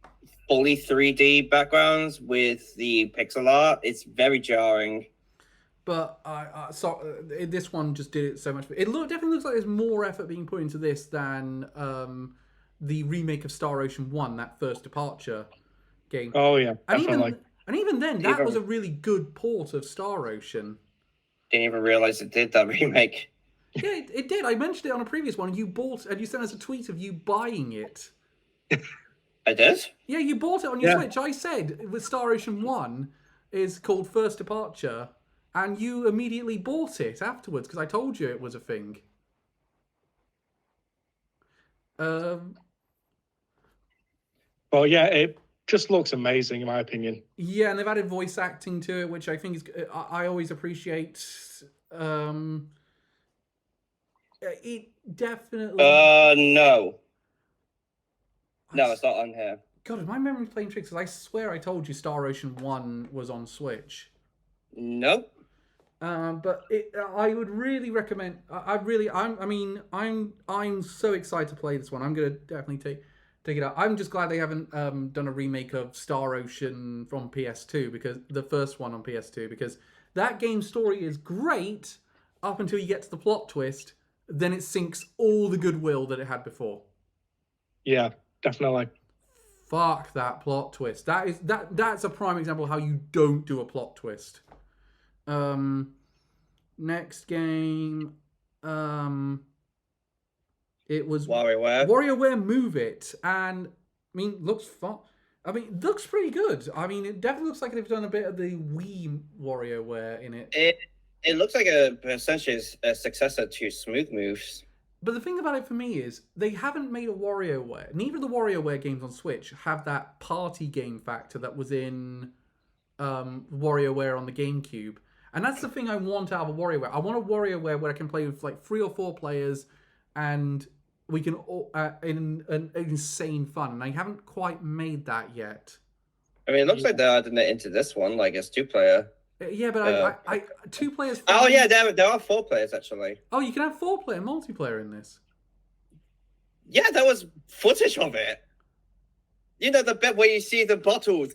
Speaker 3: fully 3D backgrounds with the pixel art. It's very jarring.
Speaker 1: But this one just did it so much. It definitely looks like there's more effort being put into this than the remake of Star Ocean 1, that first departure game.
Speaker 2: Oh yeah, definitely.
Speaker 1: And even then, that was a really good port of Star Ocean.
Speaker 3: Didn't even realize it did that remake.
Speaker 1: Yeah, it did. I mentioned it on a previous one. You sent us a tweet of you buying it.
Speaker 3: I did?
Speaker 1: Yeah, you bought it on your Switch. I said with Star Ocean 1 is called First Departure, and you immediately bought it afterwards because I told you it was a thing.
Speaker 2: Well, yeah, it just looks amazing in my opinion.
Speaker 1: Yeah, and they've added voice acting to it, which I think is I always appreciate. It definitely.
Speaker 3: No. No, it's not on here.
Speaker 1: God, is my memory playing tricks? Because I swear I told you Star Ocean 1 was on Switch.
Speaker 3: Nope.
Speaker 1: But I would really recommend. I'm so excited to play this one. I'm gonna definitely take it out. I'm just glad they haven't done a remake of Star Ocean from PS2 because the first one on PS2 because that game's story is great up until you get to the plot twist. Then it sinks all the goodwill that it had before.
Speaker 2: Yeah, definitely.
Speaker 1: Fuck that plot twist. That's a prime example of how you don't do a plot twist. Next game, it was WarioWare Move It, and I mean, looks fun. I mean, it looks pretty good. I mean, it definitely looks like they've done a bit of the Wii WarioWare in it.
Speaker 3: It looks like essentially a successor to Smooth Moves.
Speaker 1: But the thing about it for me is they haven't made a WarioWare. Neither of the WarioWare games on Switch have that party game factor that was in WarioWare on the GameCube. And that's the thing I want out of a WarioWare. I want a WarioWare where I can play with like 3 or 4 players and we can in an insane fun. And I haven't quite made that yet.
Speaker 3: I mean, it looks like they're adding it into this one, like it's 2-player.
Speaker 1: Yeah, but I 2 players.
Speaker 3: Oh yeah, there are 4 players actually.
Speaker 1: Oh, you can have 4-player multiplayer in this.
Speaker 3: Yeah, there was footage of it. You know the bit where you see the bottles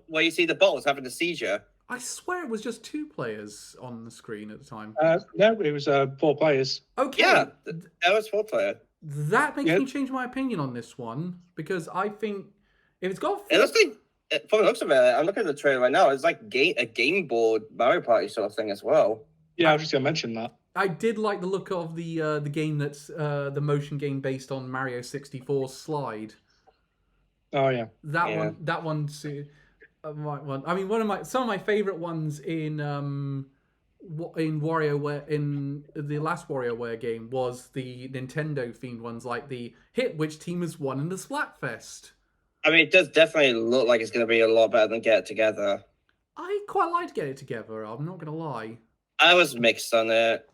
Speaker 3: where you see the bottles having a seizure.
Speaker 1: I swear it was just 2 players on the screen at the time.
Speaker 2: No, it was 4 players.
Speaker 1: Okay.
Speaker 3: Yeah, that was 4-player.
Speaker 1: That makes me change my opinion on this one because I think if it's got.
Speaker 3: It looks like. From the looks of it, I'm looking at the trailer right now. It's like a game board Mario Party sort of thing as well.
Speaker 2: Yeah, I was just gonna mention that.
Speaker 1: I did like the look of the game that's the motion game based on Mario 64 Slide.
Speaker 2: Oh yeah,
Speaker 1: that one. I mean, some of my favorite ones in WarioWare in the last WarioWare game was the Nintendo themed ones, like the hit which team has won in the Splatfest.
Speaker 3: I mean, it does definitely look like it's going to be a lot better than Get It Together.
Speaker 1: I quite like to Get It Together. I'm not going to lie.
Speaker 3: I was mixed on it.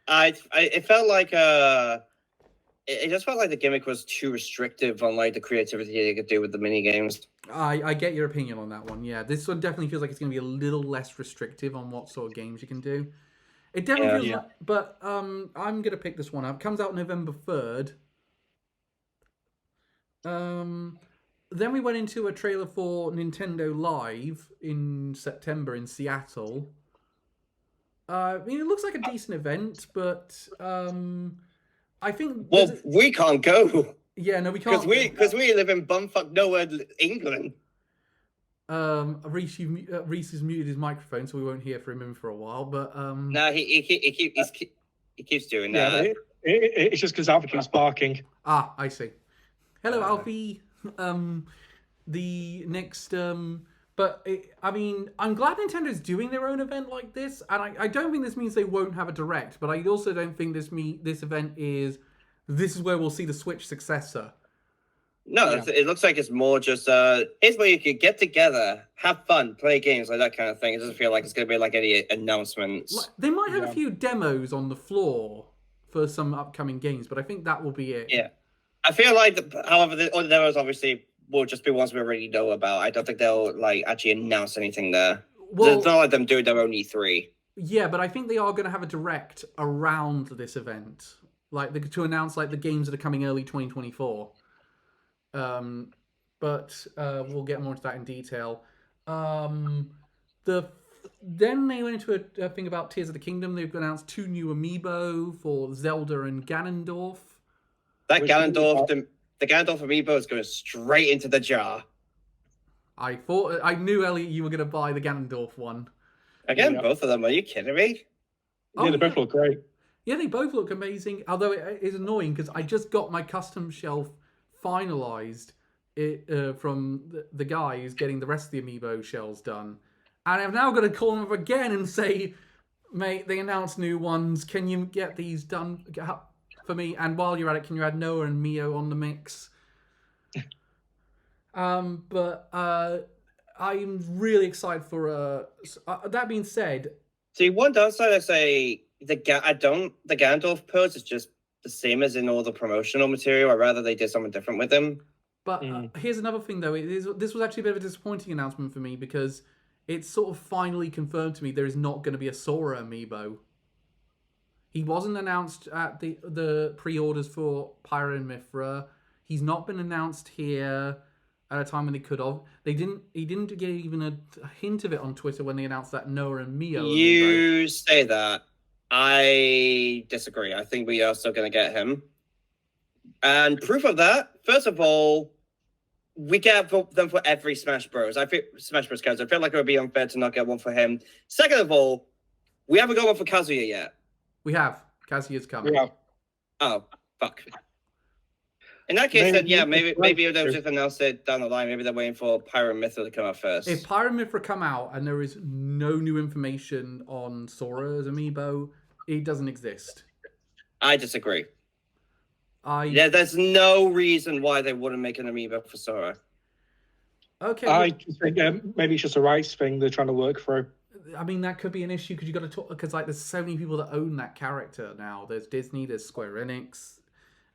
Speaker 3: It felt like it just felt like the gimmick was too restrictive on like the creativity they could do with the mini games.
Speaker 1: I get your opinion on that one. Yeah, this one definitely feels like it's going to be a little less restrictive on what sort of games you can do. It definitely feels like, but I'm going to pick this one up. It comes out November 3rd. Then we went into a trailer for Nintendo Live in September in Seattle. I mean, it looks like a decent event, but I think.
Speaker 3: Well, we can't go.
Speaker 1: Yeah, no, we can't.
Speaker 3: Because we live in bumfuck nowhere, England.
Speaker 1: Reese has muted his microphone, so we won't hear from him for a while. But
Speaker 3: no, he keeps doing that.
Speaker 2: Yeah, it's just because Alfie keeps barking.
Speaker 1: Ah, I see. Hello, Alfie. The next, I mean, I'm glad Nintendo's doing their own event like this, and I don't think this means they won't have a direct, but I also don't think this event is. This is where we'll see the Switch successor.
Speaker 3: No, it looks like it's more just here's where you could get together, have fun, play games, like that kind of thing. It doesn't feel like it's going to be like any announcements.
Speaker 1: They might have a few demos on the floor for some upcoming games, but I think that will be it.
Speaker 3: Yeah, I feel like, however, all the demos obviously will just be ones we already know about. I don't think they'll like actually announce anything there. Well, it's not like them doing their own E3.
Speaker 1: Yeah, but I think they are going to have a direct around this event, like to announce like the games that are coming early 2024. But we'll get more into that in detail. Then they went into a thing about Tears of the Kingdom. They've announced 2 new amiibo for Zelda and Ganondorf.
Speaker 3: The Ganondorf amiibo is going straight into the jar.
Speaker 1: I knew, Elliot, you were going to buy the Ganondorf one.
Speaker 3: Again, both of them. Are you kidding me?
Speaker 2: Yeah, they both look great.
Speaker 1: Yeah, they both look amazing. Although it is annoying because I just got my custom shelf finalized from the guy who's getting the rest of the amiibo shells done, and I've now got to call him up again and say, mate, they announced new ones. Can you get these done for me? And while you're at it, can you add Noah and Mio on the mix? But I'm really excited for. That being said,
Speaker 3: see, one downside I say the Ganondorf pose is just the same as in all the promotional material. I'd rather they did something different with him.
Speaker 1: But here's another thing, though. This was actually a bit of a disappointing announcement for me because it's sort of finally confirmed to me there is not going to be a Sora amiibo. He wasn't announced at the pre-orders for Pyra and Mithra. He's not been announced here at a time when they could have. He didn't get even a hint of it on Twitter when they announced that Noah and Mio amiibo.
Speaker 3: You say that. I disagree. I think we are still going to get him. And proof of that, first of all, we get them for every Smash Bros. Smash Bros. Character. I feel like it would be unfair to not get one for him. Second of all, we haven't got one for Kazuya yet.
Speaker 1: We have. Kazuya's coming.
Speaker 2: We have.
Speaker 3: Oh, fuck. In that case, maybe they'll just announce it down the line. Maybe they're waiting for Pyra and Mithra to come out first.
Speaker 1: If Pyra and Mithra come out and there is no new information on Sora's amiibo, it doesn't exist.
Speaker 3: I disagree. There's no reason why they wouldn't make an amiibo for Sora.
Speaker 1: Okay.
Speaker 2: I just think maybe it's just a rights thing they're trying to work through.
Speaker 1: I mean, that could be an issue because you got to talk because there's so many people that own that character now. There's Disney, there's Square Enix,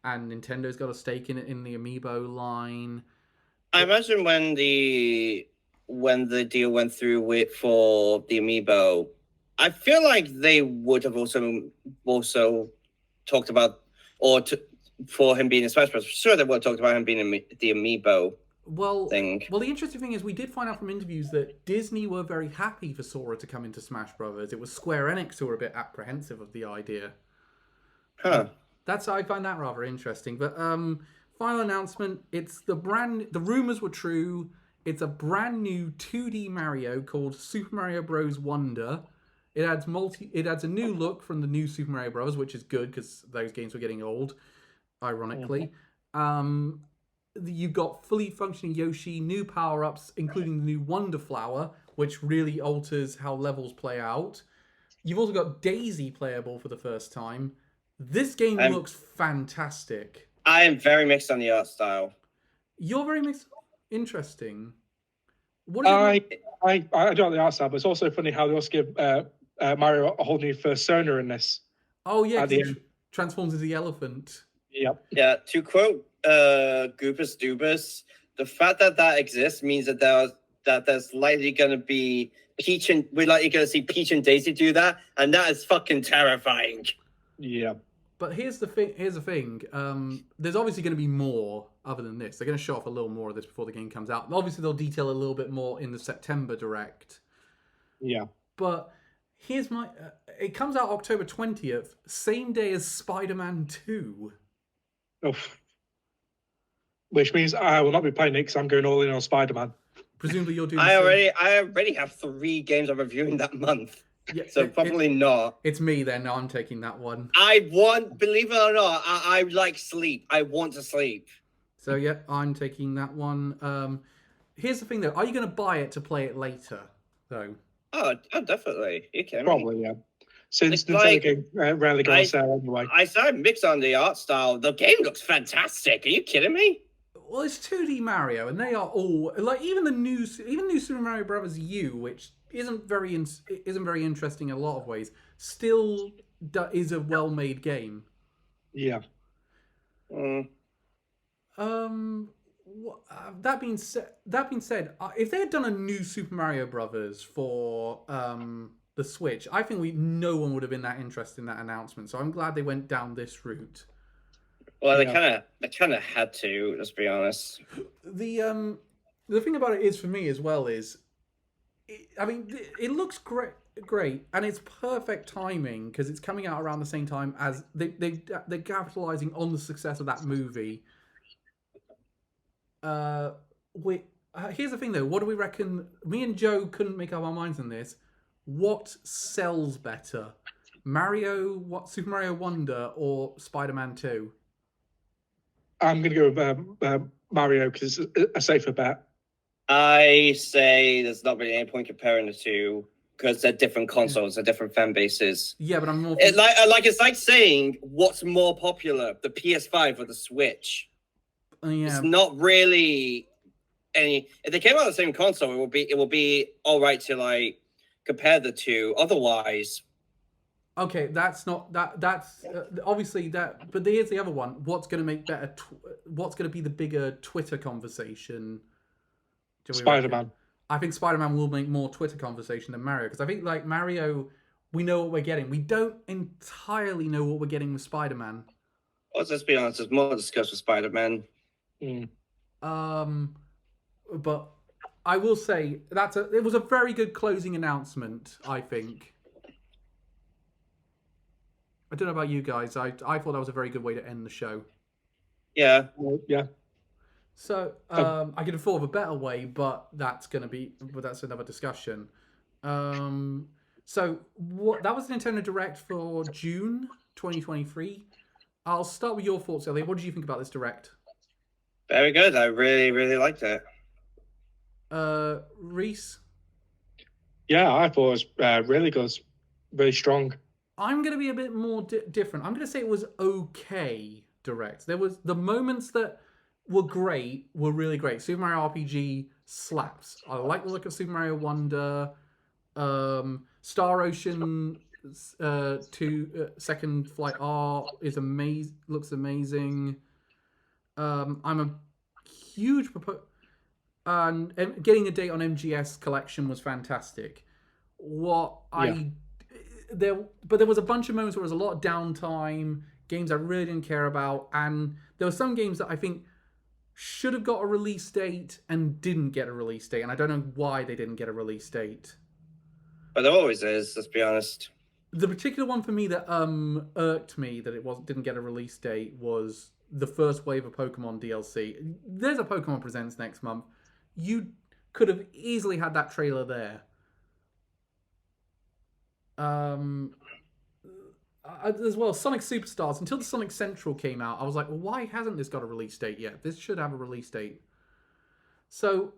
Speaker 1: and Nintendo's got a stake in it in the amiibo line.
Speaker 3: I imagine when the deal went through for the amiibo, I feel like they would have also talked about for him being in Smash Bros. Sure, they would have talked about him being in the amiibo thing.
Speaker 1: Well, the interesting thing is we did find out from interviews that Disney were very happy for Sora to come into Smash Bros. It was Square Enix who were a bit apprehensive of the idea.
Speaker 3: Huh.
Speaker 1: I find that rather interesting. But final announcement, it's the rumors were true. It's a brand new 2D Mario called Super Mario Bros. Wonder. It adds a new look from the new Super Mario Bros., which is good because those games were getting old, ironically. Mm-hmm. You've got fully functioning Yoshi, new power-ups, including the new Wonder Flower, which really alters how levels play out. You've also got Daisy playable for the first time. This game looks fantastic.
Speaker 3: I am very mixed on the art style.
Speaker 1: You're very mixed. Interesting.
Speaker 2: I don't like the art style, but it's also funny how they also give Mario a whole new persona in this.
Speaker 1: Oh yeah,
Speaker 2: At
Speaker 1: 'cause
Speaker 2: the
Speaker 1: he
Speaker 2: end.
Speaker 1: transforms into the elephant.
Speaker 2: Yep.
Speaker 3: Yeah, to quote Goopus Doobus, the fact that that exists means that there's likely going to be we're likely going to see Peach and Daisy do that, and that is fucking terrifying.
Speaker 2: Yeah.
Speaker 1: But here's the thing. There's obviously going to be more other than this. They're going to show off a little more of this before the game comes out. Obviously, they'll detail a little bit more in the September Direct.
Speaker 2: Yeah.
Speaker 1: But here's my. It comes out October 20th, same day as Spider-Man 2.
Speaker 2: Oh. Which means I will not be playing it because I'm going all in on Spider-Man.
Speaker 1: Presumably, you're doing.
Speaker 3: I already have 3 games I'm reviewing that month.
Speaker 1: Yeah,
Speaker 3: So probably not.
Speaker 1: It's me then. No, I'm taking that one.
Speaker 3: Believe it or not, I like sleep. I want to sleep.
Speaker 1: So yeah, I'm taking that one. Here's the thing though. Are you going to buy it to play it later though?
Speaker 3: Oh, definitely. You can.
Speaker 2: Probably, yeah. Since Nintendo game rarely go on sale anyway.
Speaker 3: I started mix on the art style. The game looks fantastic. Are you kidding me?
Speaker 1: Well, it's 2D Mario, and they are all like even new Super Mario Brothers U, which isn't very interesting in a lot of ways. Still, is a well-made game.
Speaker 2: Yeah.
Speaker 1: That being said, if they had done a new Super Mario Brothers for the Switch, I think no one would have been that interested in that announcement. So I'm glad they went down this route.
Speaker 3: Well, they kind of had to. Let's be honest.
Speaker 1: The thing about it is for me as well is, it looks great, and it's perfect timing because it's coming out around the same time as they're capitalizing on the success of that movie. Here's the thing though. What do we reckon? Me and Joe couldn't make up our minds on this. What sells better, Super Mario Wonder, or Spider-Man 2?
Speaker 2: I'm going to go with Mario because it's a safer bet.
Speaker 3: I say there's not really any point comparing the two because they're different consoles, they're different fan bases.
Speaker 1: Yeah, but I'm more.
Speaker 3: It's like saying what's more popular, the PS5 or the Switch.
Speaker 1: Yeah.
Speaker 3: It's not really any. If they came out on the same console, it will be all right to like compare the two. Otherwise.
Speaker 1: Okay, that's not that. That's obviously that. But here's the other one. What's going to make better? What's going to be the bigger Twitter conversation?
Speaker 2: Spider-Man.
Speaker 1: I think Spider-Man will make more Twitter conversation than Mario because I think like Mario, we know what we're getting. We don't entirely know what we're getting with Spider-Man.
Speaker 3: Let's be honest. There's more to discuss with Spider-Man.
Speaker 1: But I will say it was a very good closing announcement. I think. I don't know about you guys. I thought that was a very good way to end the show.
Speaker 3: Yeah.
Speaker 2: Yeah.
Speaker 1: So I could have thought of a better way, but that's another discussion. So that was the Nintendo Direct for June 2023. I'll start with your thoughts, Elliot. What did you think about this Direct?
Speaker 3: Very good. I really, really liked it.
Speaker 1: Reese?
Speaker 2: Yeah, I thought it was really good. Very strong.
Speaker 1: I'm going to be a bit more different. I'm going to say it was okay Direct. There was the moments that were great, were really great. Super Mario RPG slaps. I like the look of Super Mario Wonder. Star Ocean 2 Second Flight R is amazing. Looks amazing. I'm a huge proponent. And getting a date on MGS Collection was fantastic. There was a bunch of moments where there was a lot of downtime, games I really didn't care about, and there were some games that I think should have got a release date and didn't get a release date, and I don't know why they didn't get a release date.
Speaker 3: But there always is, let's be honest.
Speaker 1: The particular one for me that irked me that it didn't get a release date was the first wave of Pokemon DLC. There's a Pokemon Presents next month. You could have easily had that trailer there. As well, Sonic Superstars. Until the Sonic Central came out, I was like, well, why hasn't this got a release date yet? This should have a release date. So,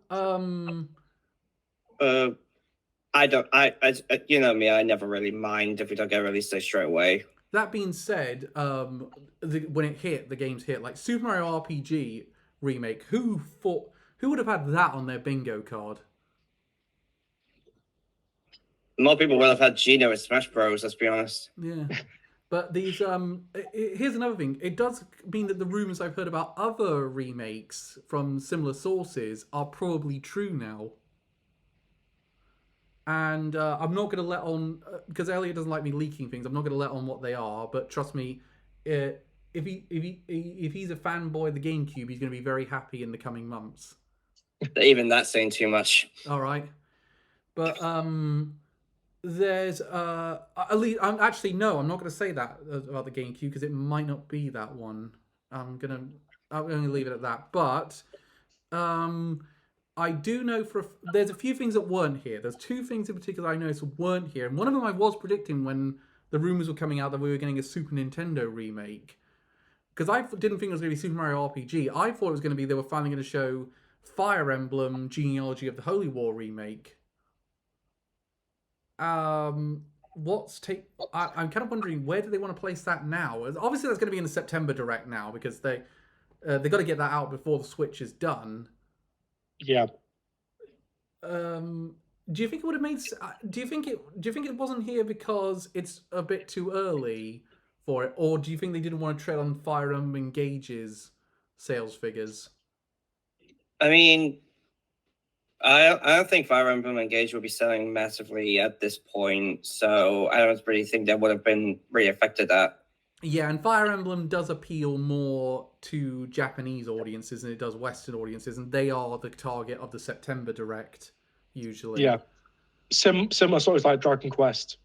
Speaker 3: you know me, I never really mind if we don't get a release date straight away.
Speaker 1: That being said, when it hit, the games hit, like Super Mario RPG remake, who would have had that on their bingo card?
Speaker 3: More people would have had Gino in Smash Bros. Let's be honest.
Speaker 1: Yeah. But these here's another thing. It does mean that the rumors I've heard about other remakes from similar sources are probably true now. And I'm not going to let on because Elliot doesn't like me leaking things. I'm not going to let on what they are. But trust me, if he's a fanboy of the GameCube, he's going to be very happy in the coming months.
Speaker 3: Even that's saying too much.
Speaker 1: All right, but there's at least I'm actually no, I'm not going to say that about the GameCube because it might not be that one. I'm going to leave it at that. But I do know there's a few things that weren't here. There's two things in particular I noticed weren't here, and one of them I was predicting when the rumors were coming out that we were getting a Super Nintendo remake. Because I didn't think it was going to be Super Mario RPG. I thought it was going to be they were finally going to show Fire Emblem Genealogy of the Holy War remake. I'm kind of wondering where do they want to place that now? Obviously, that's going to be in the September Direct now because they got to get that out before the Switch is done.
Speaker 2: Yeah.
Speaker 1: Do you think it would have made? Do you think it wasn't here because it's a bit too early for it, or do you think they didn't want to tread on Fire Emblem Engage's sales figures?
Speaker 3: I mean, I don't think Fire Emblem Engage will be selling massively at this point, so I don't really think that would have been really affected that.
Speaker 1: Yeah, and Fire Emblem does appeal more to Japanese audiences than it does Western audiences, and they are the target of the September Direct, usually.
Speaker 2: Yeah. Similar sort of like Dragon Quest.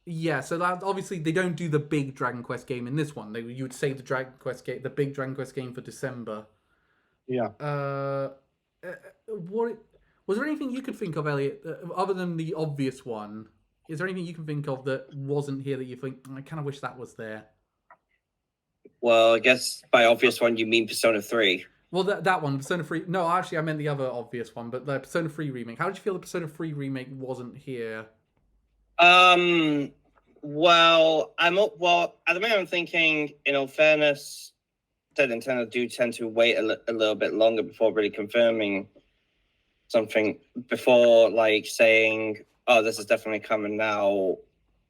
Speaker 1: Yeah, so that obviously they don't do the big Dragon Quest game in this one. You would save the big Dragon Quest game for December.
Speaker 2: Yeah.
Speaker 1: What was there anything you could think of, Elliot, other than the obvious one? Is there anything you can think of that wasn't here that you think I kind of wish that was there?
Speaker 3: Well, I guess by obvious one you mean Persona 3.
Speaker 1: Well, that one, Persona 3. No, actually, I meant the other obvious one, but the Persona 3 remake. How did you feel the Persona 3 remake wasn't here?
Speaker 3: Well, at the moment I'm thinking, in all fairness, that Nintendo do tend to wait a little bit longer before really confirming something, before like saying, "Oh, this is definitely coming now."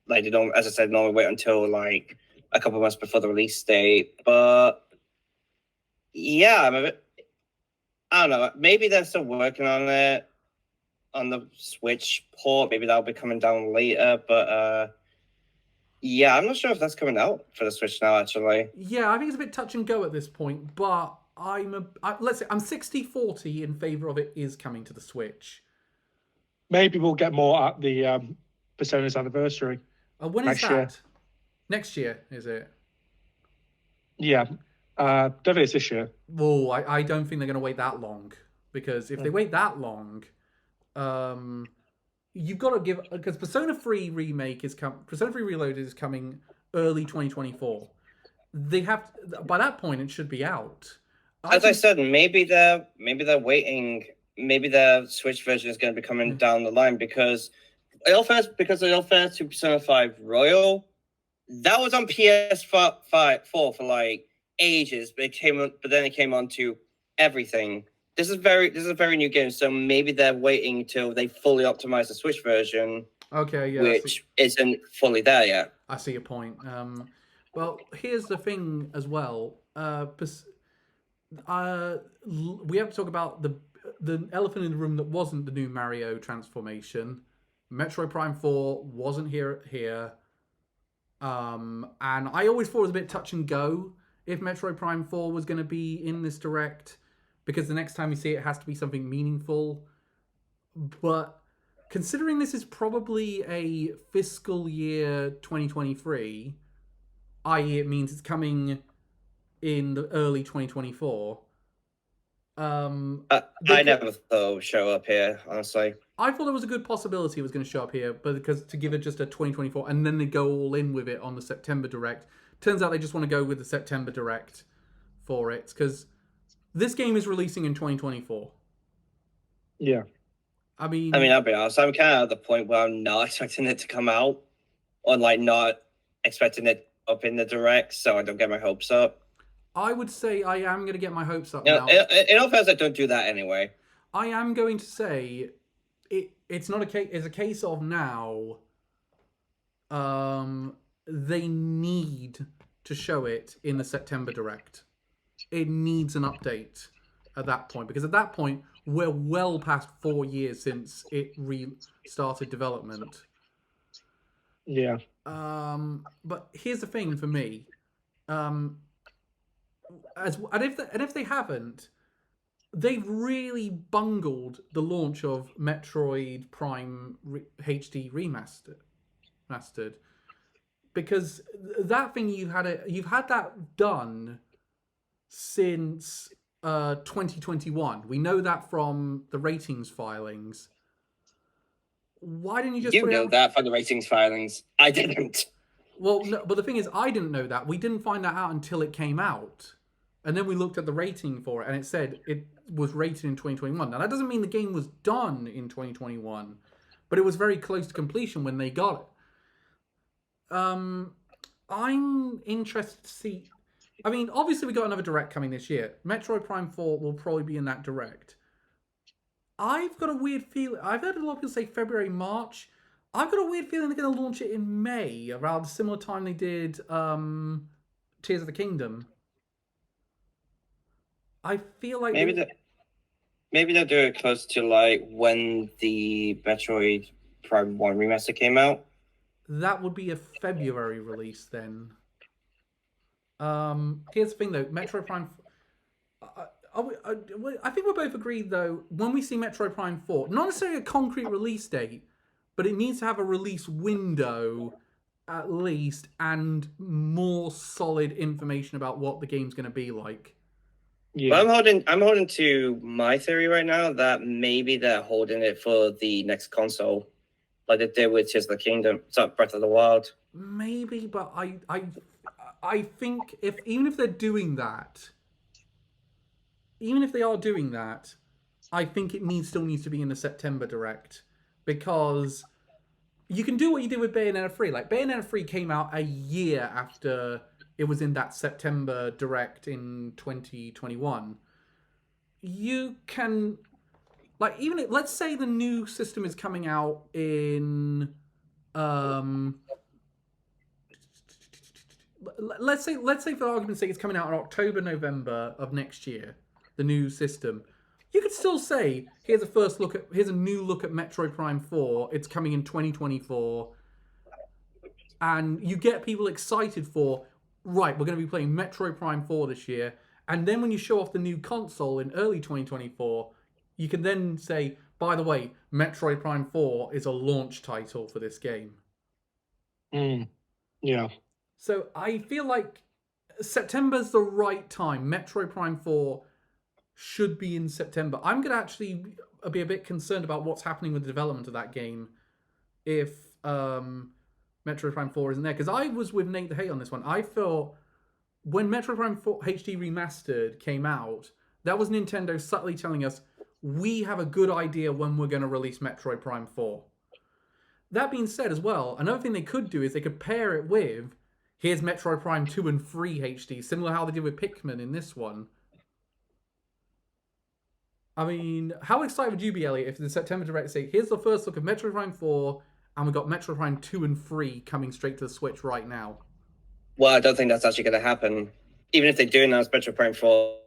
Speaker 3: Like they don't, as I said, normally wait until like a couple months before the release date. But yeah, I don't know. Maybe they're still working on it on the Switch port. Maybe that'll be coming down later. But yeah, I'm not sure if that's coming out for the Switch now, actually.
Speaker 1: Yeah, I think it's a bit touch and go at this point, but let's say I'm 60-40 in favor of it is coming to the Switch.
Speaker 2: Maybe we'll get more at the Persona's anniversary.
Speaker 1: When is that? Year. Next year, is it?
Speaker 2: Yeah. Definitely it's this year.
Speaker 1: Well, I don't think they're going to wait that long, because if they wait that long, you've got to give, because Persona 3 Persona 3 Reloaded is coming early 2024. They have by that point it should be out.
Speaker 3: As I said, maybe they're waiting. Maybe the Switch version is going to be coming down the line because it all fair to Persona 5 Royal. That was on PS4 for like ages, but then it came on to everything. This is a very new game, so maybe they're waiting till they fully optimize the Switch version.
Speaker 1: Okay, yeah,
Speaker 3: which isn't fully there yet.
Speaker 1: I see your point. Well, here's the thing as well. We have to talk about the elephant in the room that wasn't the new Mario transformation. Metroid Prime 4 wasn't here. And I always thought it was a bit touch and go if Metroid Prime 4 was going to be in this Direct, because the next time we see it has to be something meaningful. But considering this is probably a fiscal year 2023, i.e. it means it's coming in the early 2024.
Speaker 3: I never thought it would show up here, honestly.
Speaker 1: I thought there was a good possibility it was going to show up here, but because to give it just a 2024 and then they go all in with it on the September Direct. Turns out they just want to go with the September Direct for it, because this game is releasing in 2024.
Speaker 2: Yeah.
Speaker 1: I mean,
Speaker 3: I'll be honest, I'm kind of at the point where I'm not expecting it to come out, or like not expecting it up in the Direct, so I don't get my hopes up.
Speaker 1: I would say I am going to get my hopes up
Speaker 3: now. In all fairness, I don't do that anyway.
Speaker 1: I am going to say, it's not a case. It's a case of now. They need to show it in the September Direct. It needs an update at that point, because at that point we're well past 4 years since it restarted development.
Speaker 2: Yeah.
Speaker 1: But here's the thing for me. And if they haven't, they've really bungled the launch of Metroid Prime HD remastered, because that thing you've had that done since 2021. We know that from the ratings filings. Why didn't you just
Speaker 4: You know that from the ratings filings. I didn't.
Speaker 1: Well, no, but the thing is, I didn't know that. We didn't find that out until it came out. And then we looked at the rating for it, and it said it was rated in 2021. Now, that doesn't mean the game was done in 2021, but it was very close to completion when they got it. I'm interested to see... I mean, obviously we got another Direct coming this year. Metroid Prime 4 will probably be in that Direct. I've got a weird feeling... I've heard a lot of people say February, March. I've got a weird feeling they're going to launch it in May, around a similar time they did Tears of the Kingdom. I feel like...
Speaker 3: Maybe they'll do it close to like when the Metroid Prime 1 remaster came out.
Speaker 1: That would be a February release then. Here's the thing though, Metroid Prime... I think we're both agreed though, when we see Metroid Prime 4, not necessarily a concrete release date, but it needs to have a release window at least, and more solid information about what the game's going to be like.
Speaker 3: Yeah. Well, I'm holding to my theory right now that maybe they're holding it for the next console, like they did with Tears of the Kingdom, Breath of the Wild.
Speaker 1: Maybe, but I think even if they're doing that, even if they are doing that, I think it still needs to be in the September Direct, because you can do what you did with Bayonetta 3. Like, Bayonetta 3 came out a year after it was in that September Direct in 2021. You can... Like, even... Let's say the new system is coming out in... Let's say for argument's sake it's coming out in October, November of next year, the new system. You could still say, here's a new look at Metroid Prime 4. It's coming in 2024. And you get people excited for, right, we're going to be playing Metroid Prime 4 this year. And then when you show off the new console in early 2024, you can then say, by the way, Metroid Prime 4 is a launch title for this game.
Speaker 2: Yeah.
Speaker 1: So I feel like September's the right time. Metroid Prime 4 should be in September. I'm going to actually be a bit concerned about what's happening with the development of that game if Metroid Prime 4 isn't there. Because I was with Nate the Hate on this one. I thought when Metroid Prime 4 HD Remastered came out, that was Nintendo subtly telling us, we have a good idea when we're going to release Metroid Prime 4. That being said as well, another thing they could do is they could pair it with, here's Metroid Prime 2 and 3 HD, similar to how they did with Pikmin in this one. I mean, how excited would you be, Elliot, if the September Direct say, here's the first look of Metroid Prime 4, and we've got Metroid Prime 2 and 3 coming straight to the Switch right now?
Speaker 3: Well, I don't think that's actually going to happen. Even if they do announce Metroid Prime 4,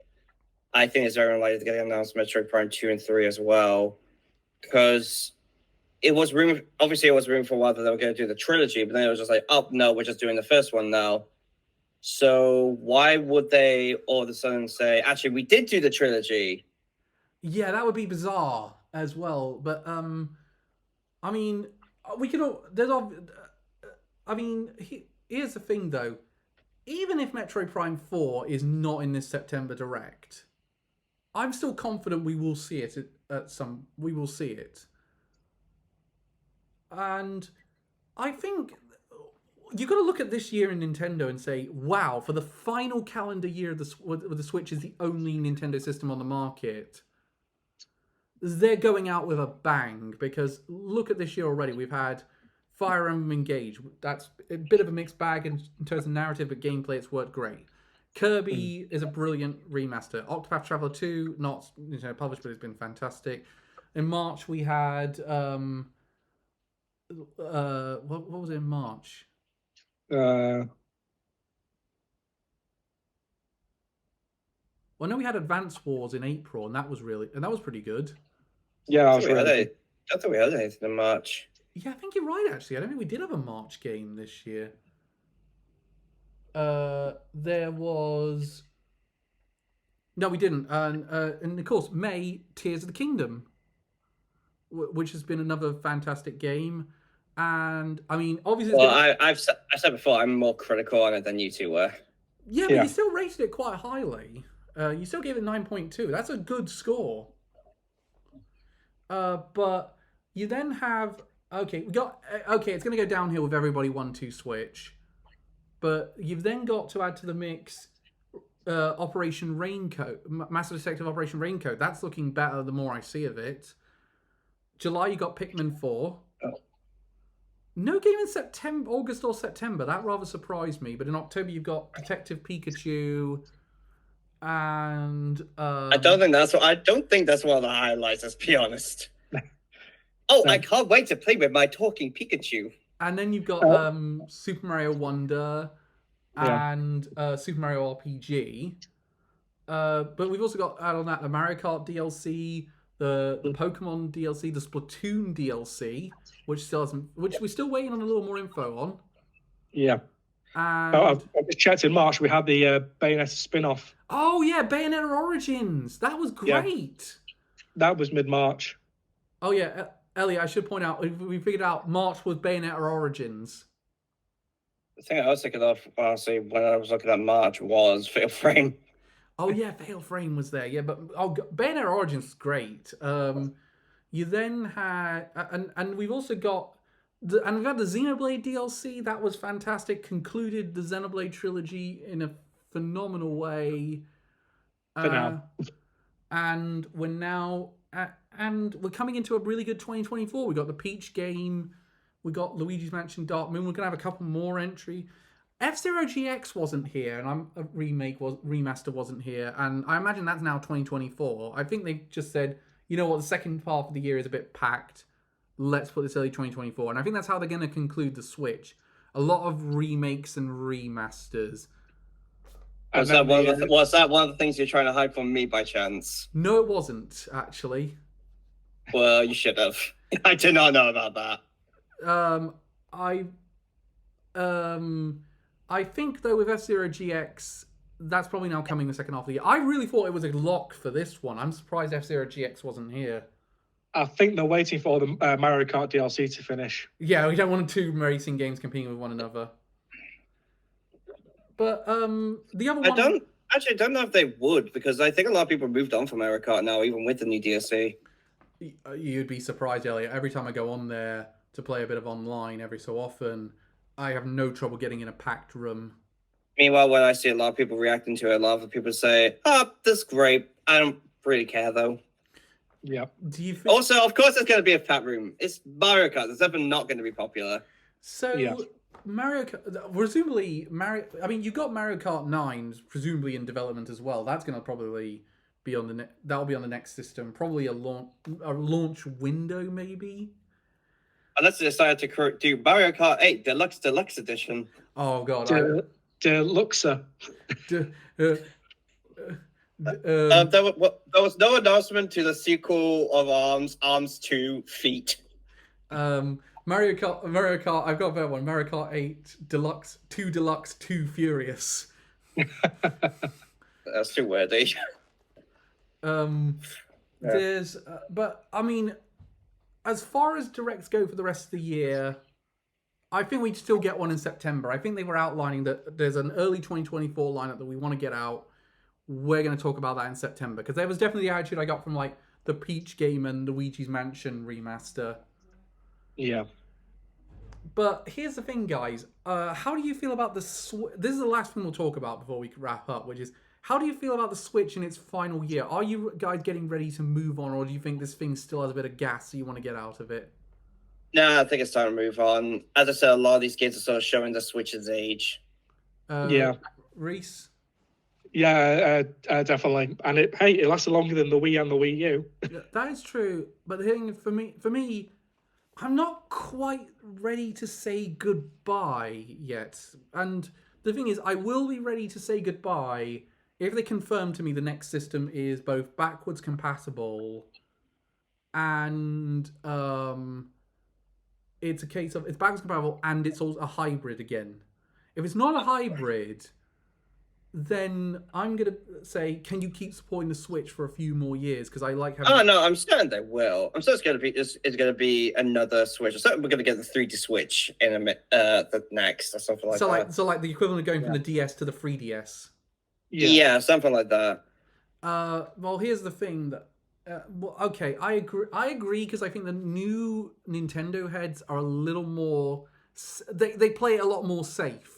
Speaker 3: I think it's very unlikely to get announced Metroid Prime 2 and 3 as well. Because it was rumor for a while that they were going to do the trilogy, but then it was just like, oh, no, we're just doing the first one now. So why would they all of a sudden say, actually, we did do the trilogy?
Speaker 1: Yeah, that would be bizarre as well. But, I mean, we could all... here's the thing, though. Even if Metroid Prime 4 is not in this September Direct, I'm still confident we will see it we will see it. And I think you've got to look at this year in Nintendo and say, wow, for the final calendar year, the Switch is the only Nintendo system on the market. They're going out with a bang, because look at this year already. We've had Fire Emblem Engage. That's a bit of a mixed bag in terms of narrative, but gameplay, it's worked great. Kirby is a brilliant remaster. Octopath Traveler 2, not published, but it's been fantastic. In March we had what was it in March? Well, I know we had Advance Wars in April, and that was pretty good.
Speaker 2: Yeah,
Speaker 3: I don't think we had anything in March.
Speaker 1: Yeah, I think you're right. Actually, I don't think we did have a March game this year. There was no, we didn't, and of course May Tears of the Kingdom, which has been another fantastic game. And I mean, obviously,
Speaker 3: I've said before, I'm more critical on it than you two were.
Speaker 1: Yeah, but you still rated it quite highly. You still gave it 9.2. That's a good score. But you then have it's going to go downhill with everybody 1-2 switch. But you've then got to add to the mix Operation Raincoat, Master Detective Operation Raincoat. That's looking better the more I see of it. July you got Pikmin 4. No game in September, August or September. That rather surprised me. But in October you've got Detective Pikachu, and
Speaker 3: I don't think that's one of the highlights. Let's be honest. I can't wait to play with my talking Pikachu.
Speaker 1: And then you've got Super Mario Wonder and Super Mario RPG. But we've also got add on that the Mario Kart DLC, the Pokemon DLC, the Splatoon DLC, which we're still waiting on a little more info on.
Speaker 2: Yeah.
Speaker 1: And
Speaker 2: I just checked in March. We had the Bayonetta spin-off.
Speaker 1: Oh yeah, Bayonetta Origins. That was great.
Speaker 2: Yeah. That was mid-March.
Speaker 1: Oh yeah, Ellie, I should point out we figured out March was Bayonetta Origins.
Speaker 3: The thing I was thinking of, honestly, when I was looking at March was Fatal Frame.
Speaker 1: Oh yeah, Fatal Frame was there. Yeah, but Bayonetta Origins is great. You then had and we've also got we've had the Xenoblade DLC. That was fantastic. Concluded the Xenoblade trilogy in a phenomenal way.
Speaker 2: For now.
Speaker 1: And we're now and we're coming into a really good 2024. We got the Peach game. We got Luigi's Mansion Dark Moon. We're gonna have a couple more entry. F-Zero GX wasn't here, and remaster wasn't here, and I imagine that's now 2024. I think they just said, you know what, the second half of the year is a bit packed. Let's put this early 2024, and I think that's how they're going to conclude the Switch. A lot of remakes and remasters.
Speaker 3: Was that one of the things you're trying to hide from me by chance?
Speaker 1: No, it wasn't actually.
Speaker 3: Well, you should have. I did not know about that.
Speaker 1: I think though with F-Zero GX, that's probably now coming the second half of the year. I really thought it was a lock for this one. I'm surprised F-Zero GX wasn't here.
Speaker 2: I think they're waiting for the Mario Kart DLC to finish.
Speaker 1: Yeah, we don't want two racing games competing with one another. But the other one...
Speaker 3: I don't know if they would, because I think a lot of people moved on from Mario Kart now, even with the new DLC.
Speaker 1: You'd be surprised, Elliot. Every time I go on there to play a bit of online every so often, I have no trouble getting in a packed room.
Speaker 3: Meanwhile, when I see a lot of people reacting to it, a lot of people say, this is great. I don't really care, though.
Speaker 2: Yeah.
Speaker 1: Do you think...
Speaker 3: Also, of course, there's going to be a fat room. It's Mario Kart. It's definitely not going to be popular.
Speaker 1: So, Mario Kart... Presumably, you got Mario Kart 9, presumably in development as well. That's going to probably be on the... That'll be on the next system. Probably a launch window, maybe?
Speaker 3: Unless they decide to do Mario Kart 8 Deluxe Edition.
Speaker 1: Oh, God.
Speaker 2: Deluxe.
Speaker 3: There was no announcement to the sequel of Arms 2 Feet.
Speaker 1: Mario Kart, I've got a better one. Mario Kart 8 Deluxe, 2 Furious.
Speaker 3: That's too wordy.
Speaker 1: There's, but I mean, as far as directs go for the rest of the year, I think we'd still get one in September. I think they were outlining that there's an early 2024 lineup that we want to get out. We're going to talk about that in September, because there was definitely the attitude I got from like the Peach game and Luigi's Mansion remaster.
Speaker 2: Yeah.
Speaker 1: But here's the thing, guys. How do you feel about the This is the last thing we'll talk about before we wrap up, which is, how do you feel about the Switch in its final year? Are you guys getting ready to move on, or do you think this thing still has a bit of gas so you want to get out of it?
Speaker 3: No, I think it's time to move on. As I said, a lot of these games are sort of showing the Switch's age.
Speaker 1: Reese?
Speaker 2: Yeah, definitely. And it lasted longer than the Wii and the Wii U.
Speaker 1: That is true, but the thing for me, I'm not quite ready to say goodbye yet. And the thing is, I will be ready to say goodbye if they confirm to me the next system is both backwards compatible and it's a case of it's backwards compatible and it's also a hybrid again. If it's not a hybrid, then I'm gonna say, can you keep supporting the Switch for a few more years? Because I like having.
Speaker 3: Oh no, I'm certain they will. I'm certain it's gonna be another Switch. I'm certain we're gonna get the 3D Switch in the next or something like that.
Speaker 1: So like the equivalent of going from the DS to the 3DS.
Speaker 3: Yeah, something like that.
Speaker 1: Well, here's the thing that. Well, okay, I agree. I agree because I think the new Nintendo heads are a little more. They play it a lot more safe.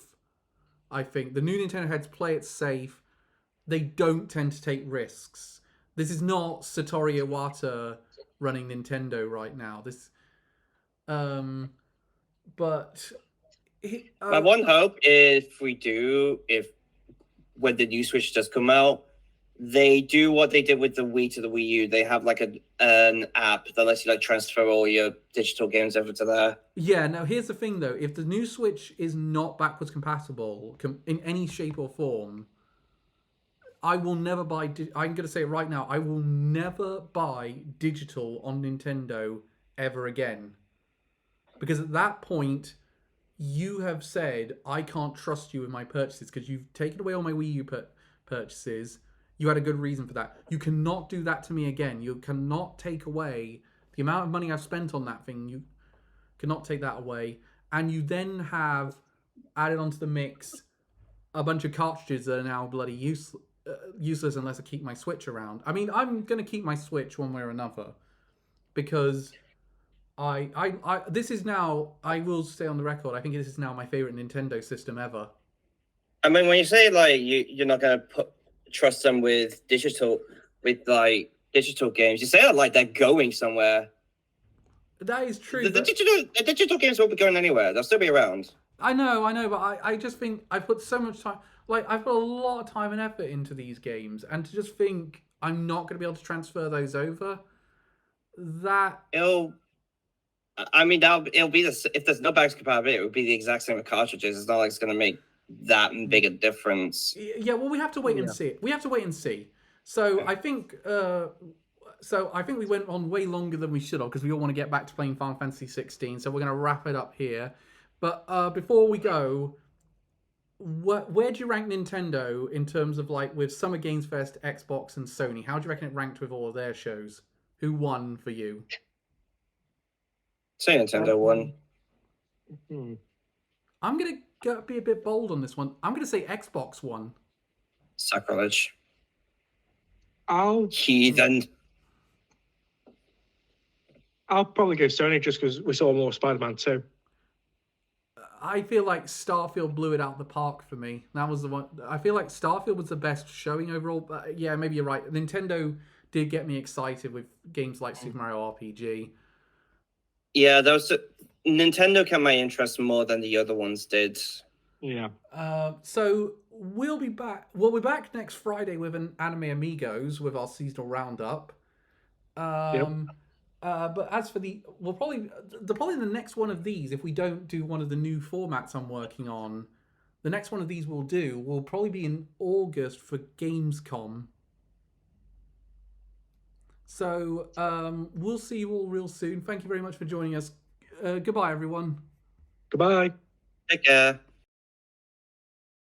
Speaker 1: I think the new Nintendo heads play it safe. They don't tend to take risks. This is not Satoru Iwata running Nintendo right now. But
Speaker 3: My one hope is if when the new Switch does come out, they do what they did with the Wii to the Wii U. They have like an app that lets you like transfer all your digital games over to there.
Speaker 1: Yeah, now here's the thing though. If the new Switch is not backwards compatible in any shape or form, I will never buy. I'm going to say it right now. I will never buy digital on Nintendo ever again. Because at that point, you have said, I can't trust you with my purchases because you've taken away all my Wii U purchases. You had a good reason for that. You cannot do that to me again. You cannot take away the amount of money I've spent on that thing. You cannot take that away. And you then have added onto the mix a bunch of cartridges that are now bloody useless unless I keep my Switch around. I mean, I'm going to keep my Switch one way or another because this is now, I will stay on the record, I think this is now my favorite Nintendo system ever.
Speaker 3: I mean, when you say like you're not going to trust them with digital games, you say it like they're going somewhere.
Speaker 1: That is true.
Speaker 3: The digital games won't be going anywhere. They'll still be around.
Speaker 1: I know, but I just think I put so much time, like I've put a lot of time and effort into these games, and to just think I'm not going to be able to transfer those over,
Speaker 3: it'll be if there's no backwards compatibility, it would be the exact same with cartridges. It's not like it's going to make that big a difference.
Speaker 1: Yeah, well, we have to wait and see. We have to wait and see. So I think. So I think we went on way longer than we should have because we all want to get back to playing Final Fantasy 16. So we're going to wrap it up here. But before we go, where do you rank Nintendo in terms of like with Summer Games Fest, Xbox, and Sony? How do you reckon it ranked with all of their shows? Who won for you?
Speaker 3: Say Nintendo won.
Speaker 1: I'm going to be a bit bold on this one. I'm going to say Xbox won.
Speaker 3: Sacrilege.
Speaker 2: Heathen. I'll probably go Sony just because we saw more Spider-Man 2.
Speaker 1: I feel like Starfield blew it out of the park for me. That was the one. I feel like Starfield was the best showing overall. But yeah, maybe you're right. Nintendo did get me excited with games like Super Mario RPG.
Speaker 3: Yeah, Nintendo kept my interest more than the other ones did.
Speaker 2: Yeah.
Speaker 1: So we'll be back. We'll be back next Friday with an Anime Amigos with our seasonal roundup. But as for probably the next one of these, if we don't do one of the new formats I'm working on, the next one of these we'll do will probably be in August for Gamescom. So we'll see you all real soon. Thank you very much for joining us. Goodbye, everyone.
Speaker 2: Goodbye.
Speaker 3: Take care.